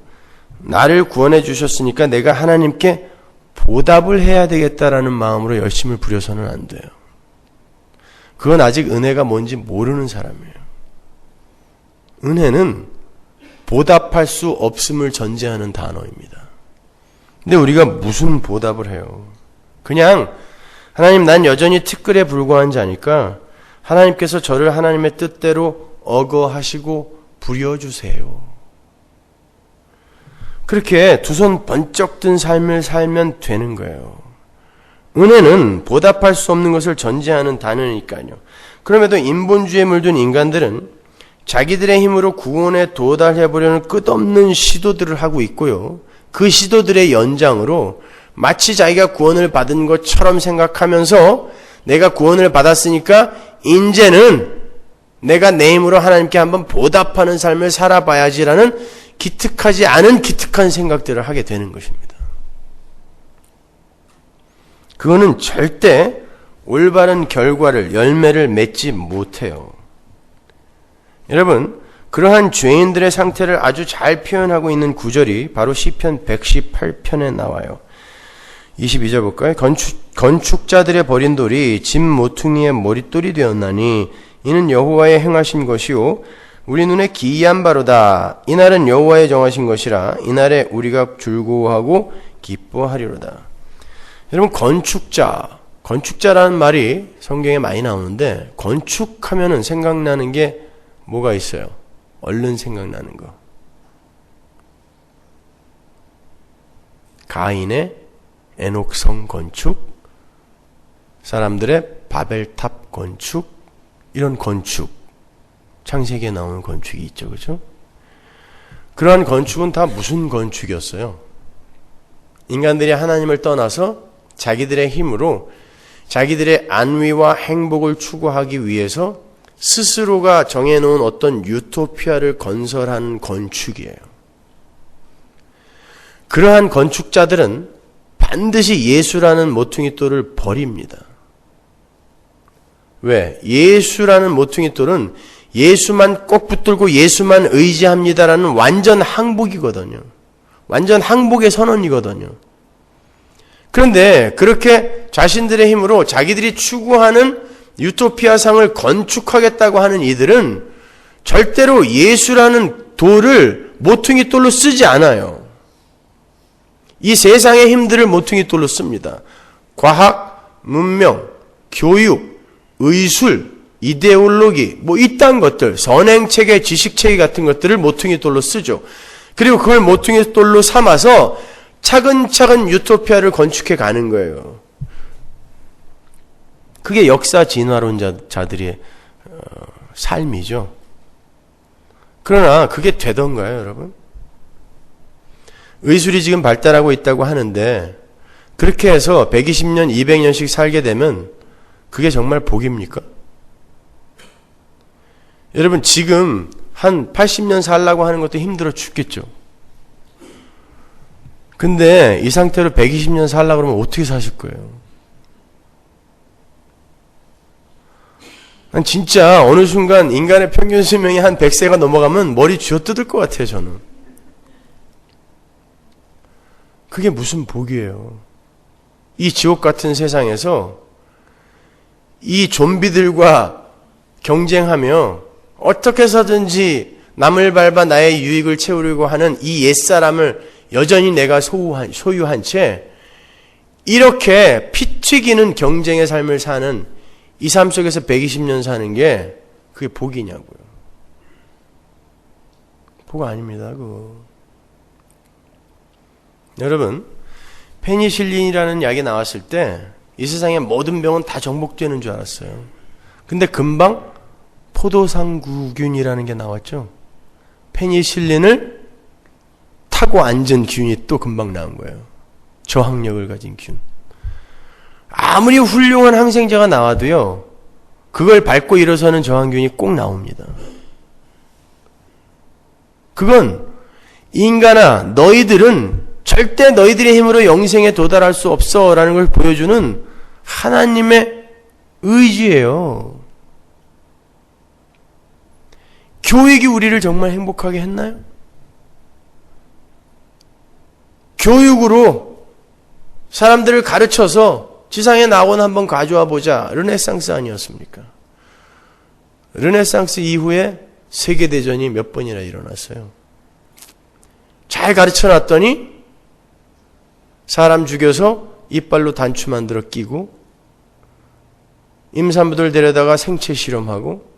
나를 구원해 주셨으니까 내가 하나님께 보답을 해야 되겠다라는 마음으로 열심을 부려서는 안 돼요. 그건 아직 은혜가 뭔지 모르는 사람이에요. 은혜는 보답할 수 없음을 전제하는 단어입니다. 근데 우리가 무슨 보답을 해요? 그냥 하나님, 난 여전히 티끌에 불과한 자니까 하나님께서 저를 하나님의 뜻대로 억어하시고 부려주세요. 그렇게 두 손 번쩍 든 삶을 살면 되는 거예요. 은혜는 보답할 수 없는 것을 전제하는 단어니까요. 그럼에도 인본주의에 물든 인간들은 자기들의 힘으로 구원에 도달해 보려는 끝없는 시도들을 하고 있고요. 그 시도들의 연장으로 마치 자기가 구원을 받은 것처럼 생각하면서 내가 구원을 받았으니까 이제는 내가 내 힘으로 하나님께 한번 보답하는 삶을 살아봐야지라는 기특하지 않은 기특한 생각들을 하게 되는 것입니다. 그거는 절대 올바른 결과를, 열매를 맺지 못해요. 여러분, 그러한 죄인들의 상태를 아주 잘 표현하고 있는 구절이 바로 시편 118편에 나와요. 22절 볼까요? 건축자들의 버린 돌이 집 모퉁이의 머릿돌이 되었나니 이는 여호와의 행하신 것이요 우리 눈에 기이한 바로다. 이날은 여호와의 정하신 것이라 이날에 우리가 즐거워하고 기뻐하리로다. 여러분, 건축자라는 말이 성경에 많이 나오는데 건축하면은 생각나는 게 뭐가 있어요? 얼른 생각나는 거. 가인의 에녹성 건축, 사람들의 바벨탑 건축, 이런 건축, 창세기에 나오는 건축이 있죠, 그렇죠? 그러한 건축은 다 무슨 건축이었어요? 인간들이 하나님을 떠나서 자기들의 힘으로 자기들의 안위와 행복을 추구하기 위해서 스스로가 정해놓은 어떤 유토피아를 건설한 건축이에요. 그러한 건축자들은 반드시 예수라는 모퉁이돌을 버립니다. 왜? 예수라는 모퉁이돌은 예수만 꼭 붙들고 예수만 의지합니다라는 완전 항복이거든요. 완전 항복의 선언이거든요. 그런데 그렇게 자신들의 힘으로 자기들이 추구하는 유토피아상을 건축하겠다고 하는 이들은 절대로 예수라는 돌을 모퉁이 돌로 쓰지 않아요. 이 세상의 힘들을 모퉁이 돌로 씁니다. 과학, 문명, 교육, 의술, 이데올로기, 이딴 것들, 선행체계, 지식체계 같은 것들을 모퉁이 돌로 쓰죠. 그리고 그걸 모퉁이 돌로 삼아서 차근차근 유토피아를 건축해 가는 거예요. 그게 역사 진화론자들의 삶이죠. 그러나 그게 되던가요, 여러분? 의술이 지금 발달하고 있다고 하는데 그렇게 해서 120년, 200년씩 살게 되면 그게 정말 복입니까? 여러분, 지금 한 80년 살라고 하는 것도 힘들어 죽겠죠. 근데 이 상태로 120년 살라고 그러면 어떻게 사실 거예요? 진짜 어느 순간 인간의 평균 수명이 한 100세가 넘어가면 머리 쥐어뜯을 것 같아요, 저는. 그게 무슨 복이에요? 이 지옥 같은 세상에서 이 좀비들과 경쟁하며 어떻게 해서든지 남을 밟아 나의 유익을 채우려고 하는 이 옛사람을 여전히 내가 소유한 채 이렇게 피 튀기는 경쟁의 삶을 사는 이 삶 속에서 120년 사는 게 그게 복이냐고요. 복 아닙니다. 그거. 여러분, 페니실린이라는 약이 나왔을 때 이 세상의 모든 병은 다 정복되는 줄 알았어요. 근데 금방 포도상구균이라는 게 나왔죠. 페니실린을 타고 앉은 균이 또 금방 나온 거예요. 저항력을 가진 균. 아무리 훌륭한 항생제가 나와도요, 그걸 밟고 일어서는 저항균이 꼭 나옵니다. 그건 인간아, 너희들은 절대 너희들의 힘으로 영생에 도달할 수 없어 라는 걸 보여주는 하나님의 의지예요. 교육이 우리를 정말 행복하게 했나요? 교육으로 사람들을 가르쳐서 지상의 낙원 한번 가져와 보자. 르네상스 아니었습니까? 르네상스 이후에 세계대전이 몇 번이나 일어났어요. 잘 가르쳐 놨더니 사람 죽여서 이빨로 단추 만들어 끼고 임산부들 데려다가 생체 실험하고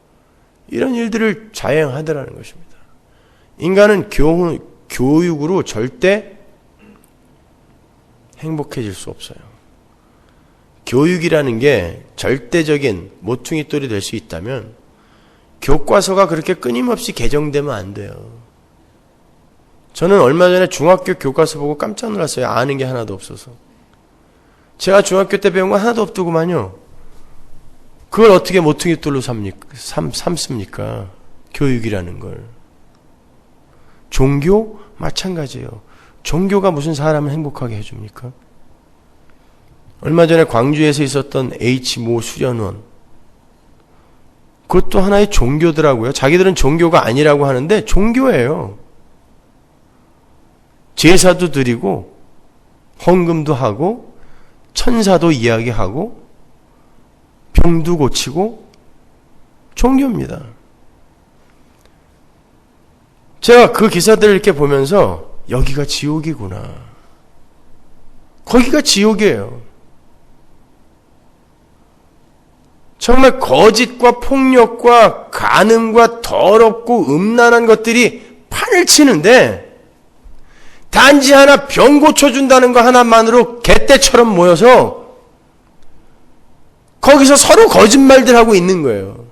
이런 일들을 자행하더라는 것입니다. 인간은 교육으로 절대 행복해질 수 없어요. 교육이라는 게 절대적인 모퉁이돌이 될 수 있다면 교과서가 그렇게 끊임없이 개정되면 안 돼요. 저는 얼마 전에 중학교 교과서 보고 깜짝 놀랐어요. 아는 게 하나도 없어서. 제가 중학교 때 배운 거 하나도 없더구만요. 그걸 어떻게 모퉁이돌로 삼습니까? 교육이라는 걸. 종교? 마찬가지예요. 종교가 무슨 사람을 행복하게 해줍니까? 얼마 전에 광주에서 있었던 H모 수련원. 그것도 하나의 종교더라고요. 자기들은 종교가 아니라고 하는데 종교예요. 제사도 드리고 헌금도 하고 천사도 이야기하고 병도 고치고 종교입니다. 제가 그 기사들을 이렇게 보면서 여기가 지옥이구나. 거기가 지옥이에요. 정말 거짓과 폭력과 간음과 더럽고 음란한 것들이 판을 치는데 단지 하나 병 고쳐준다는 거 하나만으로 개떼처럼 모여서 거기서 서로 거짓말들 하고 있는 거예요.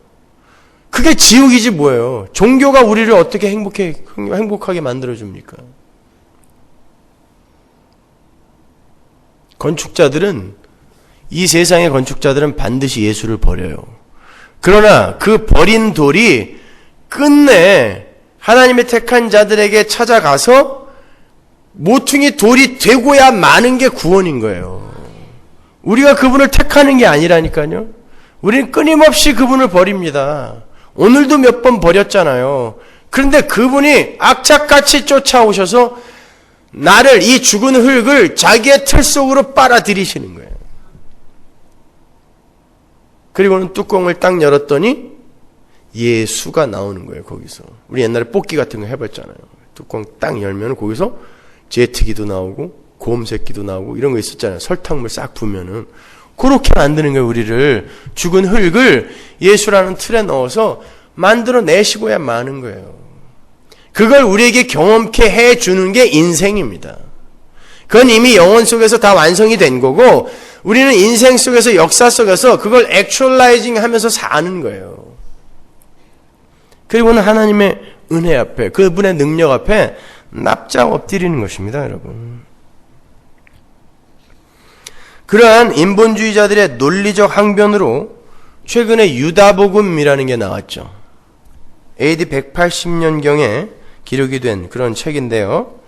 그게 지옥이지 뭐예요. 종교가 우리를 어떻게 행복하게 만들어줍니까? 건축자들은, 이 세상의 건축자들은 반드시 예수를 버려요. 그러나 그 버린 돌이 끝내 하나님의 택한 자들에게 찾아가서 모퉁이 돌이 되고야 마는 게 구원인 거예요. 우리가 그분을 택하는 게 아니라니까요. 우리는 끊임없이 그분을 버립니다. 오늘도 몇 번 버렸잖아요. 그런데 그분이 악착같이 쫓아오셔서 나를, 이 죽은 흙을 자기의 틀 속으로 빨아들이시는 거예요. 그리고는 뚜껑을 딱 열었더니 예수가 나오는 거예요. 거기서 우리 옛날에 뽑기 같은 거 해봤잖아요. 뚜껑 딱 열면 거기서 제트기도 나오고 곰 새끼도 나오고 이런 거 있었잖아요. 설탕물 싹 부으면은. 그렇게 만드는 거예요. 우리를 죽은 흙을 예수라는 틀에 넣어서 만들어 내시고야 마는 거예요. 그걸 우리에게 경험케 해주는 게 인생입니다. 그건 이미 영혼 속에서 다 완성이 된 거고 우리는 인생 속에서 역사 속에서 그걸 액츄얼라이징 하면서 사는 거예요. 그리고는 하나님의 은혜 앞에 그분의 능력 앞에 납작 엎드리는 것입니다. 여러분. 그러한 인본주의자들의 논리적 항변으로 최근에 유다복음이라는 게 나왔죠. AD 180년경에 기록이 된 그런 책인데요.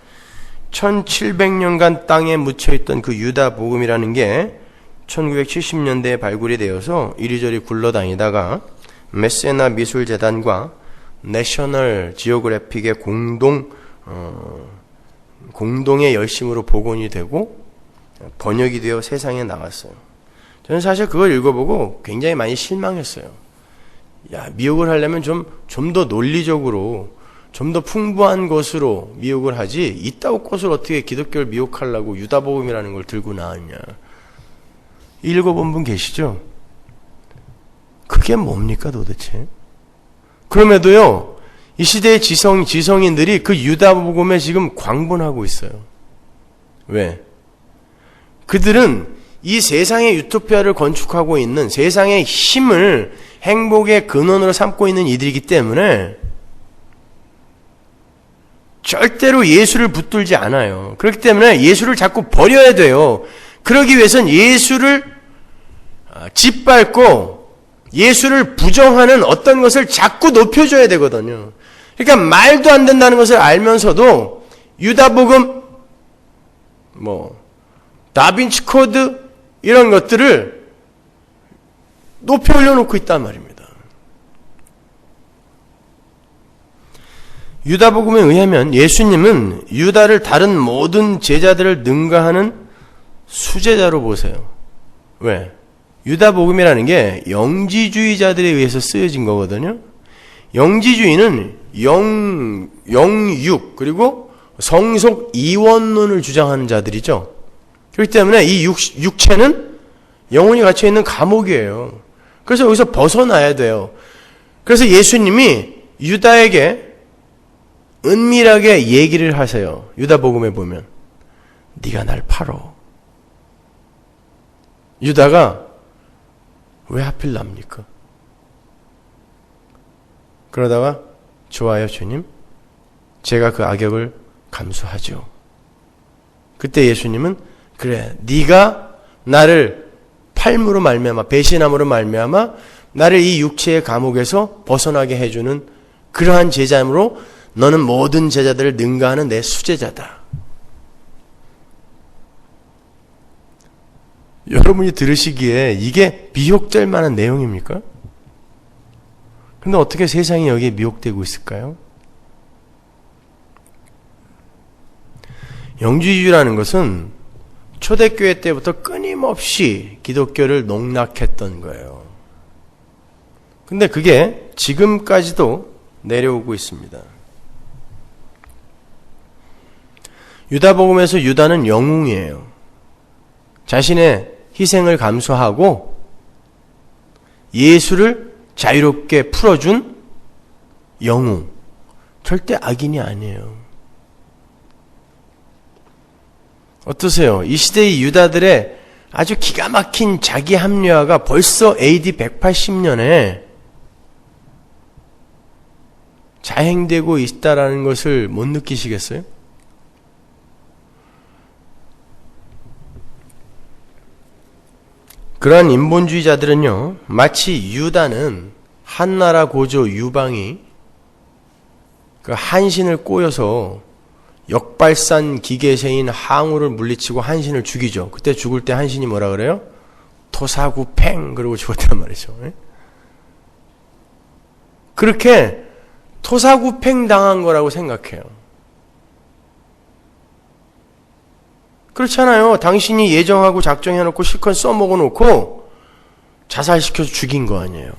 1700년간 땅에 묻혀있던 그 유다복음이라는 게 1970년대에 발굴이 되어서 이리저리 굴러다니다가 메세나 미술재단과 내셔널 지오그래픽의 공동의 열심으로 복원이 되고 번역이 되어 세상에 나왔어요. 저는 사실 그걸 읽어보고 굉장히 많이 실망했어요. 야, 미혹을 하려면 좀 더 논리적으로 좀 더 풍부한 것으로 미혹을 하지 이따위 것을 어떻게 기독교를 미혹하려고 유다복음이라는 걸 들고 나왔냐. 읽어본 분 계시죠? 그게 뭡니까 도대체? 그럼에도요 이 시대의 지성인들이 그 유다복음에 지금 광분하고 있어요. 왜? 그들은 이 세상의 유토피아를 건축하고 있는 세상의 힘을 행복의 근원으로 삼고 있는 이들이기 때문에 절대로 예수를 붙들지 않아요. 그렇기 때문에 예수를 자꾸 버려야 돼요. 그러기 위해선 예수를 짓밟고 예수를 부정하는 어떤 것을 자꾸 높여줘야 되거든요. 그러니까 말도 안 된다는 것을 알면서도 유다복음, 다빈치 코드 이런 것들을 높이 올려놓고 있단 말입니다. 유다복음에 의하면 예수님은 유다를 다른 모든 제자들을 능가하는 수제자로 보세요. 왜? 유다복음이라는 게 영지주의자들에 의해서 쓰여진 거거든요. 영지주의는 영육 그리고 성속 이원론을 주장하는 자들이죠. 그렇기 때문에 이 육체는 영혼이 갇혀있는 감옥이에요. 그래서 여기서 벗어나야 돼요. 그래서 예수님이 유다에게 은밀하게 얘기를 하세요. 유다복음에 보면 네가 날 팔어. 유다가 왜 하필 납니까? 그러다가 좋아요 주님, 제가 그 악역을 감수하죠. 그때 예수님은 그래, 네가 나를 팔므로 말미암아 배신함으로 말미암아 나를 이 육체의 감옥에서 벗어나게 해주는 그러한 제자므로 너는 모든 제자들을 능가하는 내 수제자다. 여러분이 들으시기에 이게 미혹될 만한 내용입니까? 근데 어떻게 세상이 여기에 미혹되고 있을까요? 영지주의라는 것은 초대교회 때부터 끊임없이 기독교를 농락했던 거예요. 근데 그게 지금까지도 내려오고 있습니다. 유다복음에서 유다는 영웅이에요. 자신의 희생을 감수하고 예수를 자유롭게 풀어준 영웅. 절대 악인이 아니에요. 어떠세요? 이 시대의 유다들의 아주 기가 막힌 자기 합리화가 벌써 AD 180년에 자행되고 있다라는 것을 못 느끼시겠어요? 그러한 인본주의자들은요, 마치 유다는 한나라 고조 유방이 그 한신을 꼬여서 역발산 기계세인 항우를 물리치고 한신을 죽이죠. 그때 죽을 때 한신이 뭐라 그래요? 토사구팽 그러고 죽었단 말이죠. 그렇게 토사구팽 당한 거라고 생각해요. 그렇잖아요. 당신이 예정하고 작정해놓고 실컷 써먹어놓고 자살시켜서 죽인 거 아니에요.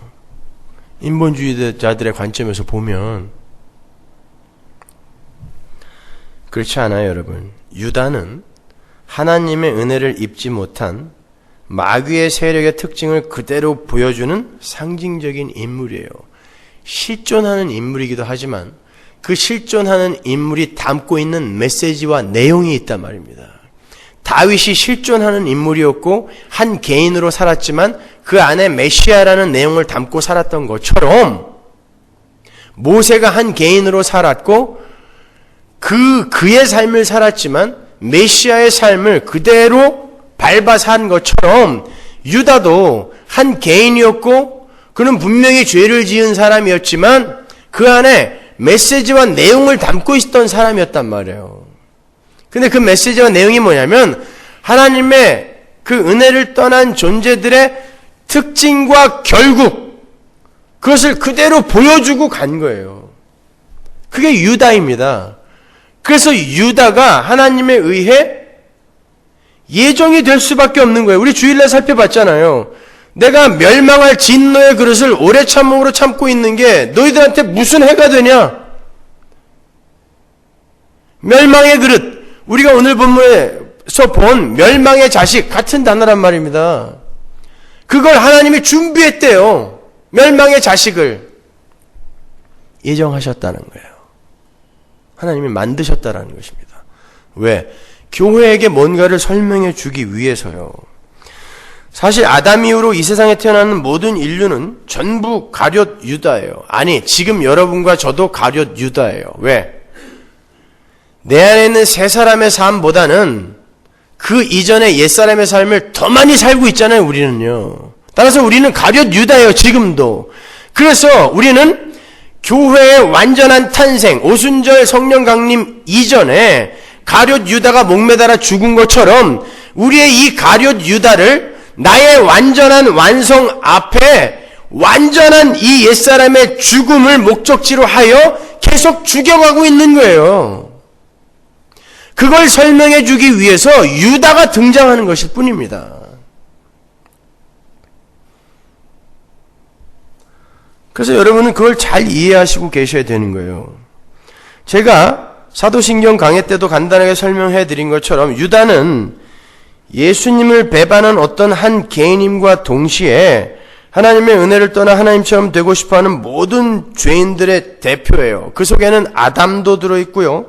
인본주의자들의 관점에서 보면. 그렇지 않아요, 여러분. 유다는 하나님의 은혜를 입지 못한 마귀의 세력의 특징을 그대로 보여주는 상징적인 인물이에요. 실존하는 인물이기도 하지만 그 실존하는 인물이 담고 있는 메시지와 내용이 있단 말입니다. 다윗이 실존하는 인물이었고 한 개인으로 살았지만 그 안에 메시아라는 내용을 담고 살았던 것처럼 모세가 한 개인으로 살았고 그의 삶을 살았지만 메시아의 삶을 그대로 밟아 산 것처럼 유다도 한 개인이었고 그는 분명히 죄를 지은 사람이었지만 그 안에 메시지와 내용을 담고 있었던 사람이었단 말이에요. 근데 그 메시지와 내용이 뭐냐면 하나님의 그 은혜를 떠난 존재들의 특징과 결국 그것을 그대로 보여주고 간 거예요. 그게 유다입니다. 그래서 유다가 하나님에 의해 예정이 될 수밖에 없는 거예요. 우리 주일날 살펴봤잖아요. 내가 멸망할 진노의 그릇을 오래 참음으로 참고 있는 게 너희들한테 무슨 해가 되냐? 멸망의 그릇. 우리가 오늘 본문에서 본 멸망의 자식 같은 단어란 말입니다. 그걸 하나님이 준비했대요. 멸망의 자식을 예정하셨다는 거예요. 하나님이 만드셨다라는 것입니다. 왜? 교회에게 뭔가를 설명해 주기 위해서요. 사실 아담 이후로 이 세상에 태어나는 모든 인류는 전부 가룟 유다예요. 아니, 지금 여러분과 저도 가룟 유다예요. 왜? 내 안에 있는 새 사람의 삶보다는 그 이전의 옛사람의 삶을 더 많이 살고 있잖아요, 우리는요. 따라서 우리는 가룟 유다예요, 지금도. 그래서 우리는 교회의 완전한 탄생, 오순절 성령 강림 이전에 가룟 유다가 목매달아 죽은 것처럼 우리의 이 가룟 유다를 나의 완전한 완성 앞에 완전한 이 옛사람의 죽음을 목적지로 하여 계속 죽여가고 있는 거예요. 그걸 설명해 주기 위해서 유다가 등장하는 것일 뿐입니다. 그래서 여러분은 그걸 잘 이해하시고 계셔야 되는 거예요. 제가 사도신경 강해 때도 간단하게 설명해 드린 것처럼 유다는 예수님을 배반한 어떤 한 개인임과 동시에 하나님의 은혜를 떠나 하나님처럼 되고 싶어하는 모든 죄인들의 대표예요. 그 속에는 아담도 들어있고요.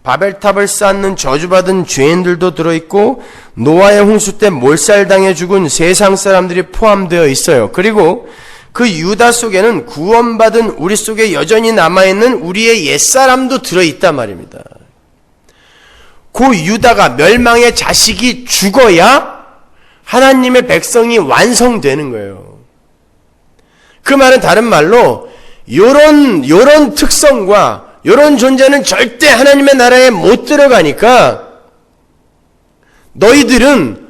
바벨탑을 쌓는 저주받은 죄인들도 들어있고 노아의 홍수 때 몰살당해 죽은 세상 사람들이 포함되어 있어요. 그리고 그 유다 속에는 구원받은 우리 속에 여전히 남아있는 우리의 옛사람도 들어있단 말입니다. 그 유다가 멸망의 자식이 죽어야 하나님의 백성이 완성되는 거예요. 그 말은 다른 말로 요런 특성과 요런 존재는 절대 하나님의 나라에 못 들어가니까 너희들은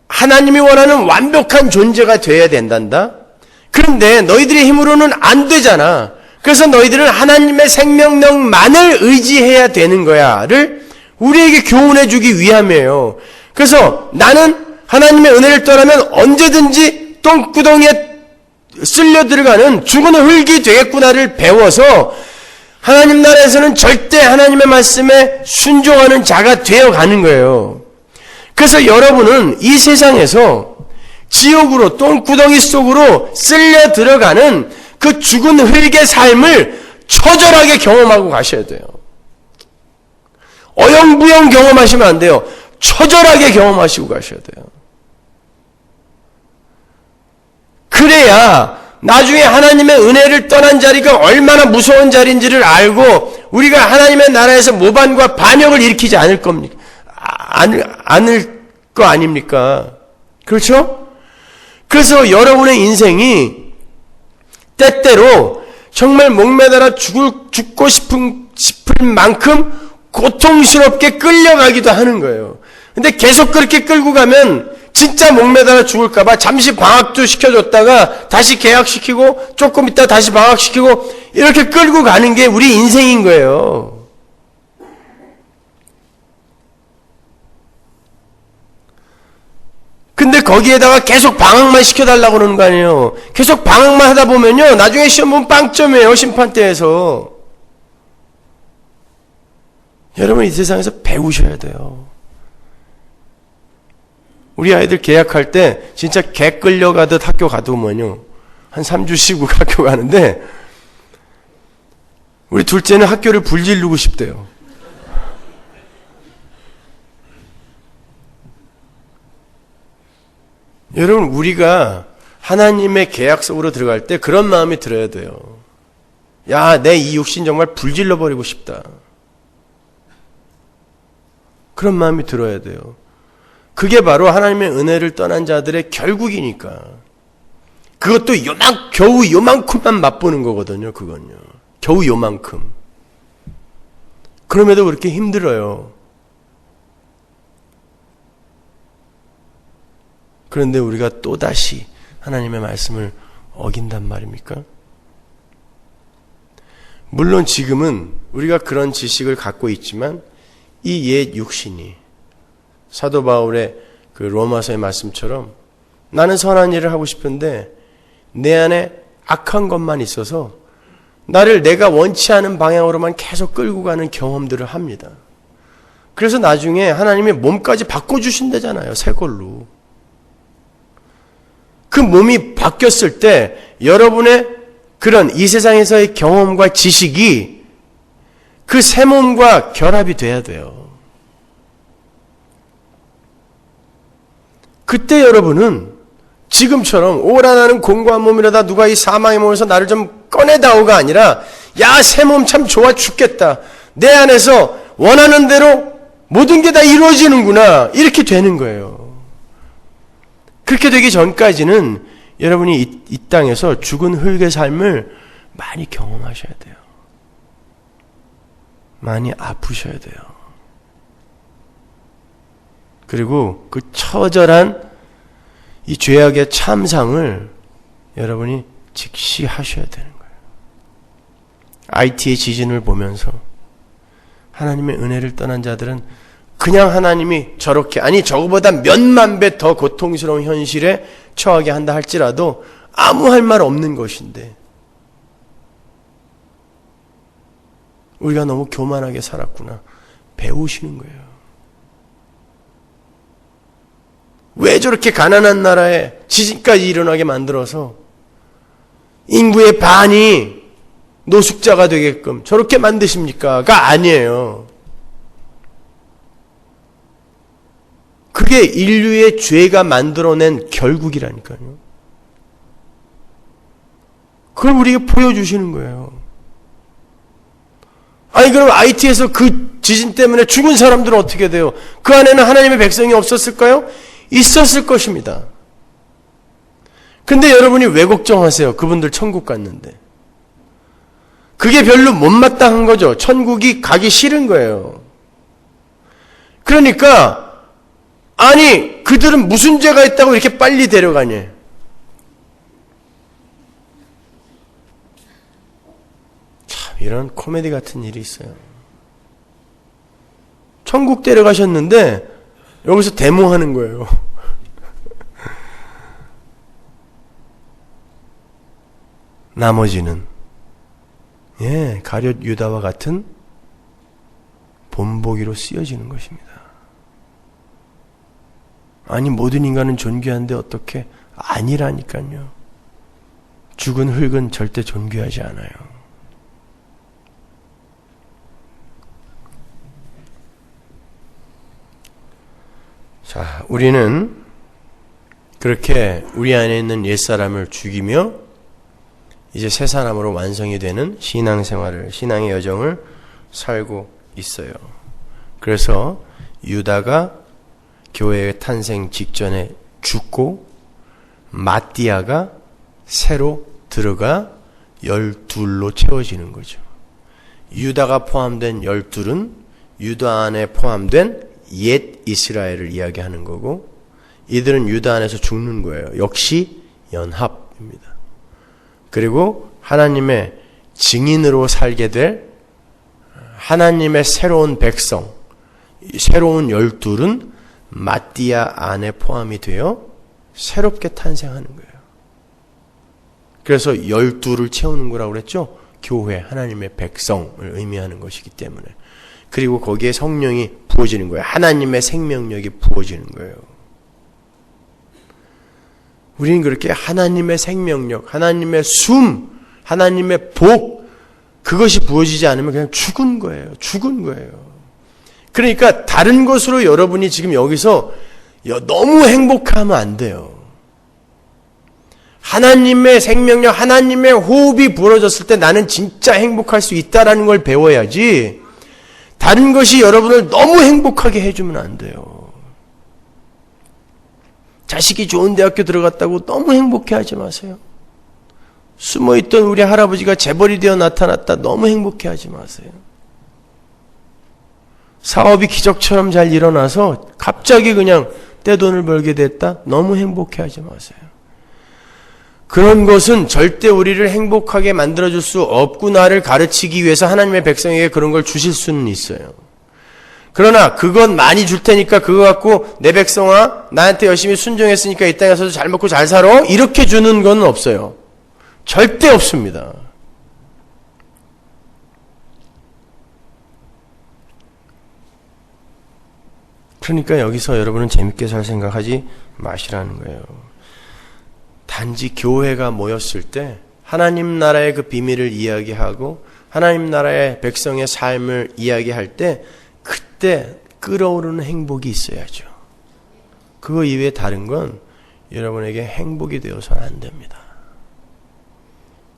하나님이 원하는 완벽한 존재가 되어야 된단다. 그런데 너희들의 힘으로는 안 되잖아. 그래서 너희들은 하나님의 생명력만을 의지해야 되는 거야를 우리에게 교훈해 주기 위함이에요. 그래서 나는 하나님의 은혜를 떠나면 언제든지 똥구덩이에 쓸려 들어가는 죽은 흙이 되겠구나를 배워서 하나님 나라에서는 절대 하나님의 말씀에 순종하는 자가 되어가는 거예요. 그래서 여러분은 이 세상에서 지옥으로 똥구덩이 속으로 쓸려 들어가는 그 죽은 흙의 삶을 처절하게 경험하고 가셔야 돼요. 어영부영 경험하시면 안 돼요. 처절하게 경험하시고 가셔야 돼요. 그래야 나중에 하나님의 은혜를 떠난 자리가 얼마나 무서운 자리인지를 알고 우리가 하나님의 나라에서 모반과 반역을 일으키지 않을 겁니까? 않을 거 아닙니까? 그렇죠? 그래서 여러분의 인생이 때때로 정말 목매달아 죽고 싶을 만큼 고통스럽게 끌려가기도 하는 거예요. 근데 계속 그렇게 끌고 가면 진짜 목매달아 죽을까봐 잠시 방학도 시켜줬다가 다시 개학시키고 조금 있다 다시 방학시키고 이렇게 끌고 가는 게 우리 인생인 거예요. 근데 거기에다가 계속 방학만 시켜달라고 그러는 거 아니에요. 계속 방학만 하다 보면요, 나중에 시험 보면 빵점이에요, 심판대에서. 여러분, 이 세상에서 배우셔야 돼요. 우리 아이들 계약할 때 진짜 개 끌려가듯 학교 가두면요, 한 3주 쉬고 학교 가는데, 우리 둘째는 학교를 불지르고 싶대요. 여러분, 우리가 하나님의 계약 속으로 들어갈 때 그런 마음이 들어야 돼요. 야, 내 이 육신 정말 불질러버리고 싶다. 그런 마음이 들어야 돼요. 그게 바로 하나님의 은혜를 떠난 자들의 결국이니까. 그것도 겨우 요만큼만 맛보는 거거든요, 그건요. 겨우 요만큼. 그럼에도 그렇게 힘들어요. 그런데 우리가 또다시 하나님의 말씀을 어긴단 말입니까? 물론 지금은 우리가 그런 지식을 갖고 있지만 이 옛 육신이 사도 바울의 그 로마서의 말씀처럼 나는 선한 일을 하고 싶은데 내 안에 악한 것만 있어서 나를 내가 원치 않은 방향으로만 계속 끌고 가는 경험들을 합니다. 그래서 나중에 하나님이 몸까지 바꿔주신다잖아요, 새 걸로. 그 몸이 바뀌었을 때 여러분의 그런 이 세상에서의 경험과 지식이 그 새 몸과 결합이 돼야 돼요. 그때 여러분은 지금처럼 오라 나는 공고한 몸이라다 누가 이 사망의 몸에서 나를 좀 꺼내다오가 아니라 야, 새 몸 참 좋아 죽겠다. 내 안에서 원하는 대로 모든 게 다 이루어지는구나. 이렇게 되는 거예요. 그렇게 되기 전까지는 여러분이 이 땅에서 죽은 흙의 삶을 많이 경험하셔야 돼요. 많이 아프셔야 돼요. 그리고 그 처절한 이 죄악의 참상을 여러분이 직시하셔야 되는 거예요. IT의 지진을 보면서 하나님의 은혜를 떠난 자들은 그냥 하나님이 저렇게, 아니 저거보다 몇만 배 더 고통스러운 현실에 처하게 한다 할지라도 아무 할 말 없는 것인데 우리가 너무 교만하게 살았구나. 배우시는 거예요. 왜 저렇게 가난한 나라에 지진까지 일어나게 만들어서 인구의 반이 노숙자가 되게끔 저렇게 만드십니까?가 아니에요. 그게 인류의 죄가 만들어낸 결국이라니까요. 그걸 우리에게 보여주시는 거예요. 아니 그럼 IT에서 그 지진 때문에 죽은 사람들은 어떻게 돼요? 그 안에는 하나님의 백성이 없었을까요? 있었을 것입니다. 근데 여러분이 왜 걱정하세요? 그분들 천국 갔는데. 그게 별로 못마땅한 거죠. 천국이 가기 싫은 거예요. 그러니까 아니 그들은 무슨 죄가 있다고 이렇게 빨리 데려가냐. 참 이런 코미디 같은 일이 있어요. 천국 데려가셨는데 여기서 데모하는 거예요. 나머지는 가룟 유다와 같은 본보기로 쓰여지는 것입니다. 아니 모든 인간은 존귀한데 어떻게? 아니라니까요. 죽은 흙은 절대 존귀하지 않아요. 자, 우리는 그렇게 우리 안에 있는 옛사람을 죽이며 이제 새 사람으로 완성이 되는 신앙생활을, 신앙의 여정을 살고 있어요. 그래서 유다가 교회의 탄생 직전에 죽고 마띠아가 새로 들어가 12로 채워지는 거죠. 유다가 포함된 12은 유다 안에 포함된 옛 이스라엘을 이야기하는 거고 이들은 유다 안에서 죽는 거예요. 역시 연합입니다. 그리고 하나님의 증인으로 살게 될 하나님의 새로운 백성, 새로운 12은 마띠아 안에 포함이 되어 새롭게 탄생하는 거예요. 그래서 12를 채우는 거라고 그랬죠? 교회, 하나님의 백성을 의미하는 것이기 때문에. 그리고 거기에 성령이 부어지는 거예요. 하나님의 생명력이 부어지는 거예요. 우리는 그렇게 하나님의 생명력, 하나님의 숨, 하나님의 복, 그것이 부어지지 않으면 그냥 죽은 거예요. 죽은 거예요. 그러니까 다른 것으로 여러분이 지금 여기서 너무 행복하면 안 돼요. 하나님의 생명력, 하나님의 호흡이 불어졌을 때 나는 진짜 행복할 수 있다라는 걸 배워야지, 다른 것이 여러분을 너무 행복하게 해주면 안 돼요. 자식이 좋은 대학교 들어갔다고 너무 행복해하지 마세요. 숨어있던 우리 할아버지가 재벌이 되어 나타났다, 너무 행복해하지 마세요. 사업이 기적처럼 잘 일어나서 갑자기 그냥 떼돈을 벌게 됐다, 너무 행복해하지 마세요. 그런 것은 절대 우리를 행복하게 만들어줄 수 없구나를 가르치기 위해서 하나님의 백성에게 그런 걸 주실 수는 있어요. 그러나 그건 많이 줄 테니까 그거 갖고 내 백성아 나한테 열심히 순종했으니까 이 땅에서도 잘 먹고 잘 살아, 이렇게 주는 건 없어요. 절대 없습니다. 그러니까 여기서 여러분은 재밌게 살 생각하지 마시라는 거예요. 단지 교회가 모였을 때 하나님 나라의 그 비밀을 이야기하고 하나님 나라의 백성의 삶을 이야기할 때 그때 끓어오르는 행복이 있어야죠. 그거 이외에 다른 건 여러분에게 행복이 되어서는 안 됩니다.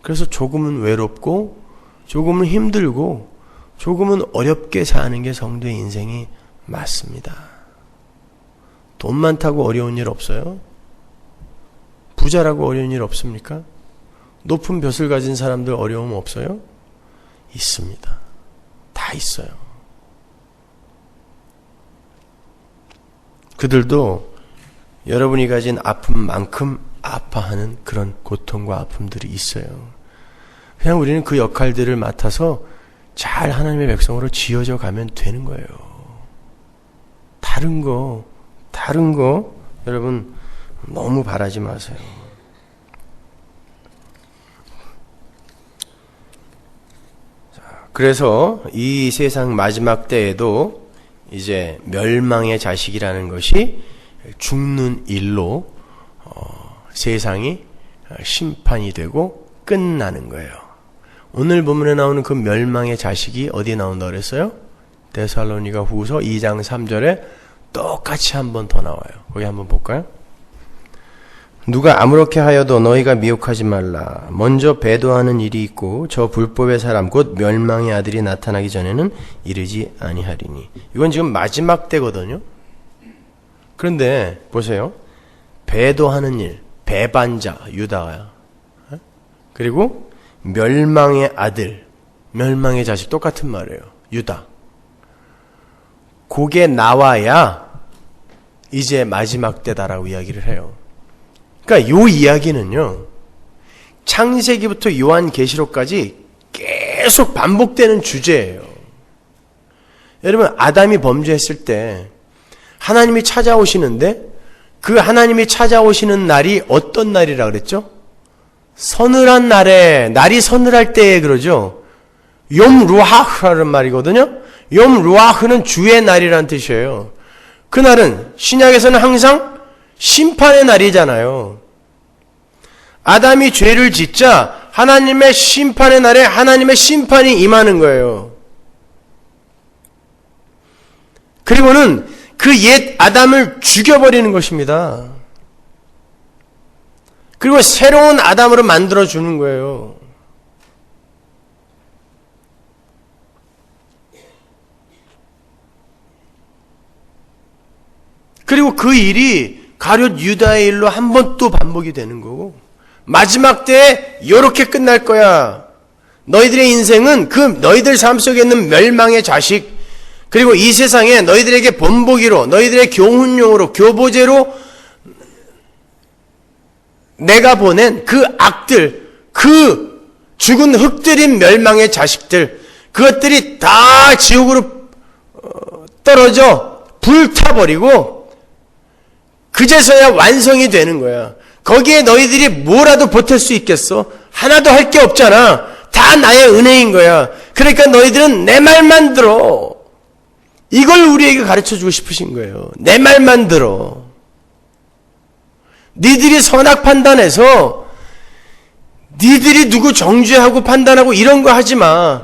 그래서 조금은 외롭고 조금은 힘들고 조금은 어렵게 사는 게 성도의 인생이 맞습니다. 돈 많다고 어려운 일 없어요? 부자라고 어려운 일 없습니까? 높은 벼슬 가진 사람들 어려움 없어요? 있습니다. 다 있어요. 그들도 여러분이 가진 아픔만큼 아파하는 그런 고통과 아픔들이 있어요. 그냥 우리는 그 역할들을 맡아서 잘 하나님의 백성으로 지어져 가면 되는 거예요. 다른 거 여러분 너무 바라지 마세요. 자, 그래서 이 세상 마지막 때에도 이제 멸망의 자식이라는 것이 죽는 일로 세상이 심판이 되고 끝나는 거예요. 오늘 본문에 나오는 그 멸망의 자식이 어디에 나온다고 그랬어요? 데살로니가 후서 2장 3절에 똑같이 한 번 더 나와요. 거기 한번 볼까요? 누가 아무렇게 하여도 너희가 미혹하지 말라. 먼저 배도하는 일이 있고 저 불법의 사람 곧 멸망의 아들이 나타나기 전에는 이르지 아니하리니. 이건 지금 마지막 때거든요. 그런데 보세요. 배도하는 일, 배반자 유다야. 그리고 멸망의 아들, 멸망의 자식, 똑같은 말이에요. 유다. 그게 나와야 이제 마지막 때다라고 이야기를 해요. 그러니까 요 이야기는요, 창세기부터 요한계시록까지 계속 반복되는 주제예요. 여러분, 아담이 범죄했을 때 하나님이 찾아오시는데 그 하나님이 찾아오시는 날이 어떤 날이라 그랬죠? 서늘한 날에, 날이 서늘할 때에 그러죠. 욤 루아흐라는 말이거든요. 욤 루아흐는 주의 날이라는 뜻이에요. 그날은 신약에서는 항상 심판의 날이잖아요. 아담이 죄를 짓자 하나님의 심판의 날에 하나님의 심판이 임하는 거예요. 그리고는 그 옛 아담을 죽여버리는 것입니다. 그리고 새로운 아담으로 만들어주는 거예요. 그리고 그 일이 가룟 유다의 일로 한 번 또 반복이 되는 거고, 마지막 때에 이렇게 끝날 거야. 너희들의 인생은 그 너희들 삶 속에 있는 멸망의 자식, 그리고 이 세상에 너희들에게 본보기로, 너희들의 교훈용으로, 교보제로 내가 보낸 그 악들, 그 죽은 흙들인 멸망의 자식들, 그것들이 다 지옥으로 떨어져 불타버리고, 그제서야 완성이 되는 거야. 거기에 너희들이 뭐라도 보탤 수 있겠어? 하나도 할 게 없잖아. 다 나의 은혜인 거야. 그러니까 너희들은 내 말만 들어. 이걸 우리에게 가르쳐주고 싶으신 거예요. 내 말만 들어. 니들이 선악 판단해서 니들이 누구 정죄하고 판단하고 이런 거 하지 마.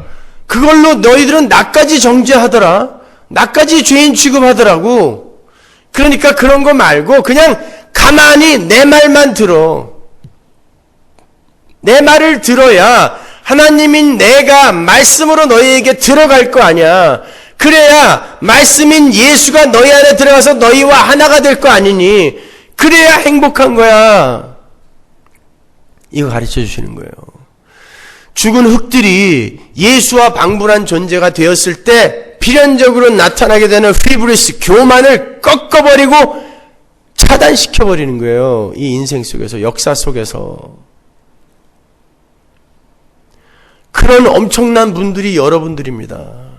그걸로 너희들은 나까지 정죄하더라. 나까지 죄인 취급하더라고. 그러니까 그런 거 말고 그냥 가만히 내 말만 들어. 내 말을 들어야 하나님인 내가 말씀으로 너희에게 들어갈 거 아니야. 그래야 말씀인 예수가 너희 안에 들어가서 너희와 하나가 될 거 아니니. 그래야 행복한 거야. 이거 가르쳐 주시는 거예요. 죽은 흙들이 예수와 방불한 존재가 되었을 때 필연적으로 나타나게 되는 휘브리스, 교만을 꺾어버리고 차단시켜버리는 거예요. 이 인생 속에서, 역사 속에서. 그런 엄청난 분들이 여러분들입니다.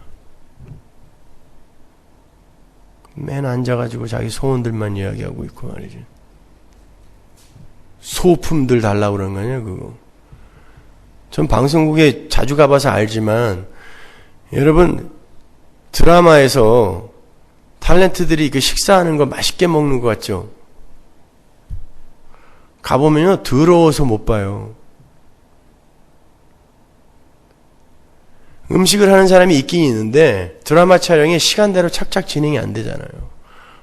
맨 앉아가지고 자기 소원들만 이야기하고 있고 말이지. 소품들 달라고 그런 거 아니야, 그거. 전 방송국에 자주 가봐서 알지만, 여러분, 드라마에서 탤런트들이 그 식사하는 거 맛있게 먹는 것 같죠? 가보면요, 더러워서 못 봐요. 음식을 하는 사람이 있긴 있는데 드라마 촬영이 시간대로 착착 진행이 안 되잖아요.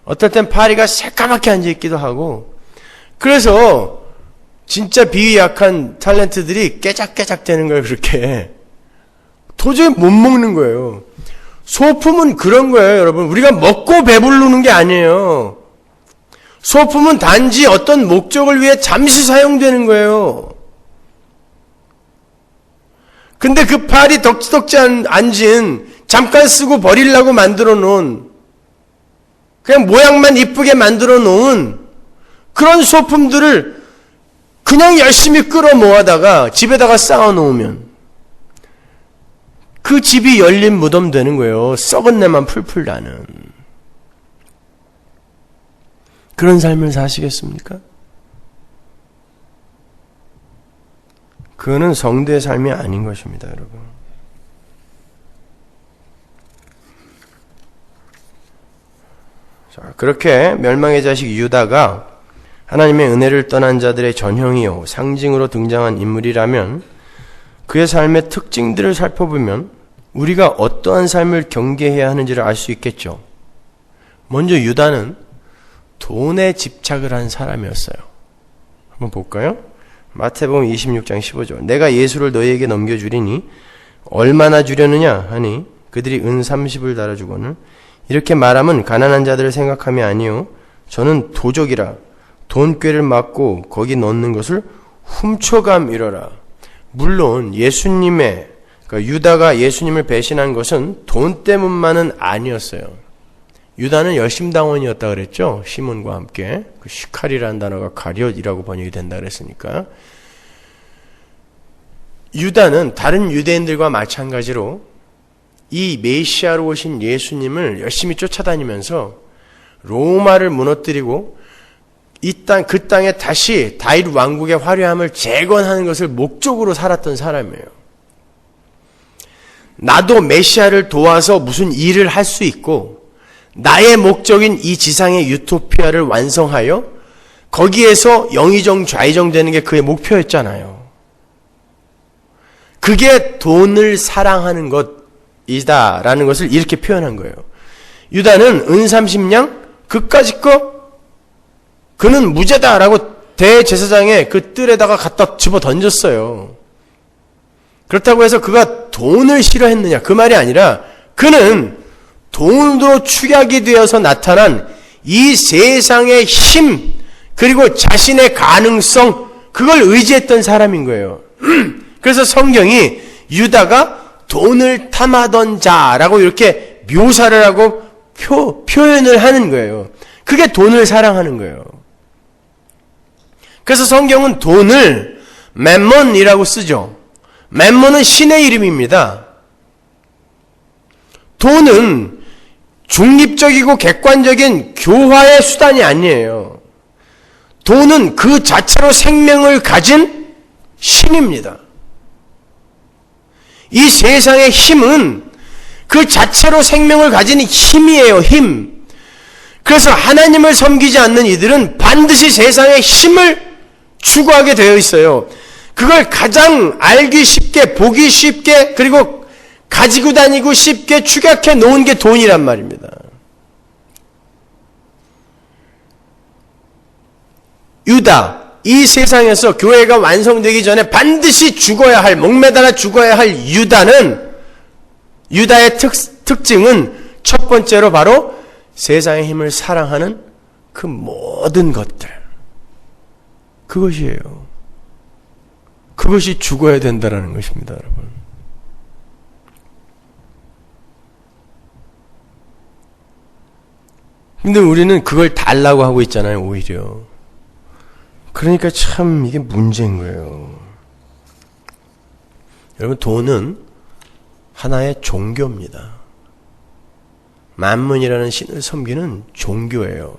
어떨 땐 파리가 새까맣게 앉아있기도 하고. 그래서 진짜 비위 약한 탤런트들이 깨작깨작 되는 거예요. 그렇게 도저히 못 먹는 거예요. 소품은 그런 거예요, 여러분. 우리가 먹고 배부르는 게 아니에요. 소품은 단지 어떤 목적을 위해 잠시 사용되는 거예요. 근데 그 팔이 덕지덕지 앉은, 잠깐 쓰고 버리려고 만들어 놓은, 그냥 모양만 이쁘게 만들어 놓은 그런 소품들을 그냥 열심히 끌어 모아다가 집에다가 쌓아 놓으면 그 집이 열린 무덤 되는 거예요. 썩은 내만 풀풀 나는. 그런 삶을 사시겠습니까? 그거는 성도의 삶이 아닌 것입니다, 여러분. 자, 그렇게 멸망의 자식 유다가 하나님의 은혜를 떠난 자들의 전형이요, 상징으로 등장한 인물이라면 그의 삶의 특징들을 살펴보면 우리가 어떠한 삶을 경계해야 하는지를 알 수 있겠죠. 먼저 유다는 돈에 집착을 한 사람이었어요. 한번 볼까요? 마태복음 26장 15절. 내가 예수를 너희에게 넘겨주리니 얼마나 주려느냐 하니 그들이 은 30을 달아주거늘 이렇게 말하면 가난한 자들을 생각함이 아니요 저는 도적이라 돈꾀를 막고 거기 넣는 것을 훔쳐감이러라. 물론 예수님의, 그러니까 유다가 예수님을 배신한 것은 돈 때문만은 아니었어요. 유다는 열심당원이었다 그랬죠. 시몬과 함께. 그 시칼이라는 단어가 가룟이라고 번역이 된다 그랬으니까. 유다는 다른 유대인들과 마찬가지로 이 메시아로 오신 예수님을 열심히 쫓아다니면서 로마를 무너뜨리고 그 땅에 다시 다윗 왕국의 화려함을 재건하는 것을 목적으로 살았던 사람이에요. 나도 메시아를 도와서 무슨 일을 할 수 있고 나의 목적인 이 지상의 유토피아를 완성하여 거기에서 영의정 좌의정 되는 게 그의 목표였잖아요. 그게 돈을 사랑하는 것이다 라는 것을 이렇게 표현한 거예요. 유다는 은 30냥 그까짓 거 그는 무죄다라고 대제사장의 그 뜰에다가 갖다 집어 던졌어요. 그렇다고 해서 그가 돈을 싫어했느냐 그 말이 아니라 그는 돈으로 축약이 되어서 나타난 이 세상의 힘 그리고 자신의 가능성 그걸 의지했던 사람인 거예요. 그래서 성경이 유다가 돈을 탐하던 자라고 이렇게 묘사를 하고 표현을 하는 거예요. 그게 돈을 사랑하는 거예요. 그래서 성경은 돈을 맴몬이라고 쓰죠. 맴몬은 신의 이름입니다. 돈은 중립적이고 객관적인 교화의 수단이 아니에요. 돈은 그 자체로 생명을 가진 신입니다. 이 세상의 힘은 그 자체로 생명을 가진 힘이에요, 힘. 그래서 하나님을 섬기지 않는 이들은 반드시 세상의 힘을 추구하게 되어 있어요. 그걸 가장 알기 쉽게, 보기 쉽게, 그리고 가지고 다니고 쉽게 축약해 놓은 게 돈이란 말입니다. 유다, 이 세상에서 교회가 완성되기 전에 반드시 죽어야 할, 목매달아 죽어야 할 유다의 특징은 첫 번째로 바로 세상의 힘을 사랑하는 그 모든 것들. 그것이에요. 그것이 죽어야 된다는 것입니다, 여러분. 근데 우리는 그걸 달라고 하고 있잖아요, 오히려. 그러니까 참 이게 문제인 거예요. 여러분, 돈은 하나의 종교입니다. 만문이라는 신을 섬기는 종교예요.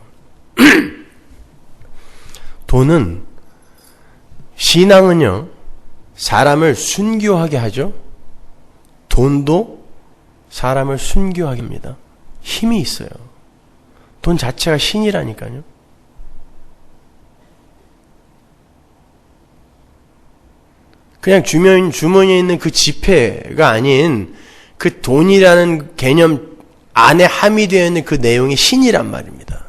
돈은, 신앙은요, 사람을 순교하게 하죠. 돈도 사람을 순교하게 합니다. 힘이 있어요. 돈 자체가 신이라니까요. 그냥 주머니에 있는 그 지폐가 아닌 그 돈이라는 개념 안에 함유되어 있는 그 내용이 신이란 말입니다.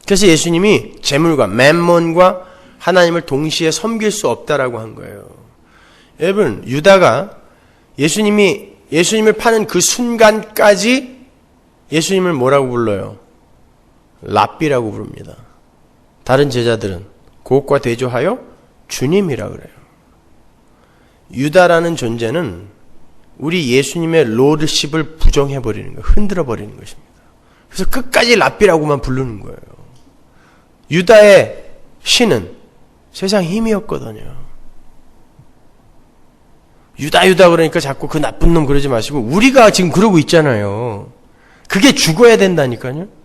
그래서 예수님이 재물과 맴몬과 하나님을 동시에 섬길 수 없다라고 한 거예요. 여러분, 유다가 예수님을 파는 그 순간까지 예수님을 뭐라고 불러요? 랍비라고 부릅니다. 다른 제자들은 그것과 대조하여 주님이라 그래요. 유다라는 존재는 우리 예수님의 로드십을 부정해버리는 거예요. 흔들어버리는 것입니다. 그래서 끝까지 랍비라고만 부르는 거예요. 유다의 신은 세상 힘이었거든요. 유다 그러니까 자꾸 그 나쁜 놈 그러지 마시고 우리가 지금 그러고 있잖아요. 그게 죽어야 된다니까요.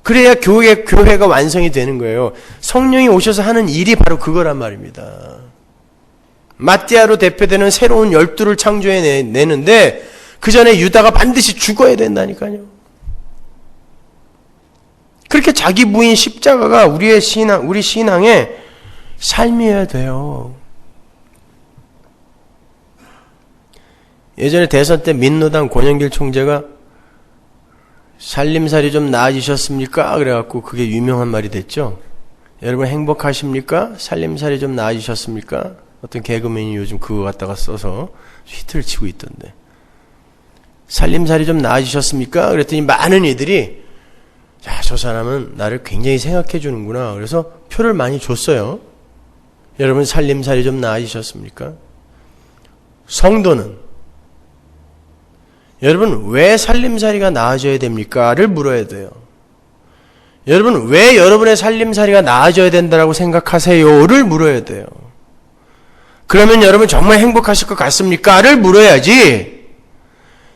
그래야 교회가 완성이 되는 거예요. 성령이 오셔서 하는 일이 바로 그거란 말입니다. 마띠아로 대표되는 새로운 12를 창조해내는데 그 전에 유다가 반드시 죽어야 된다니까요. 그렇게 자기 부인 십자가가 우리 신앙의 삶이어야 돼요. 예전에 대선 때 민노당 권영길 총재가 살림살이 좀 나아지셨습니까? 그래갖고 그게 유명한 말이 됐죠. 여러분 행복하십니까? 살림살이 좀 나아지셨습니까? 어떤 개그맨이 요즘 그거 갖다가 써서 히트를 치고 있던데. 살림살이 좀 나아지셨습니까? 그랬더니 많은 이들이 야, 저 사람은 나를 굉장히 생각해 주는구나. 그래서 표를 많이 줬어요. 여러분 살림살이 좀 나아지셨습니까? 성도는 여러분 왜 살림살이가 나아져야 됩니까?를 물어야 돼요. 여러분 왜 여러분의 살림살이가 나아져야 된다고 생각하세요?를 물어야 돼요. 그러면 여러분 정말 행복하실 것 같습니까?를 물어야지.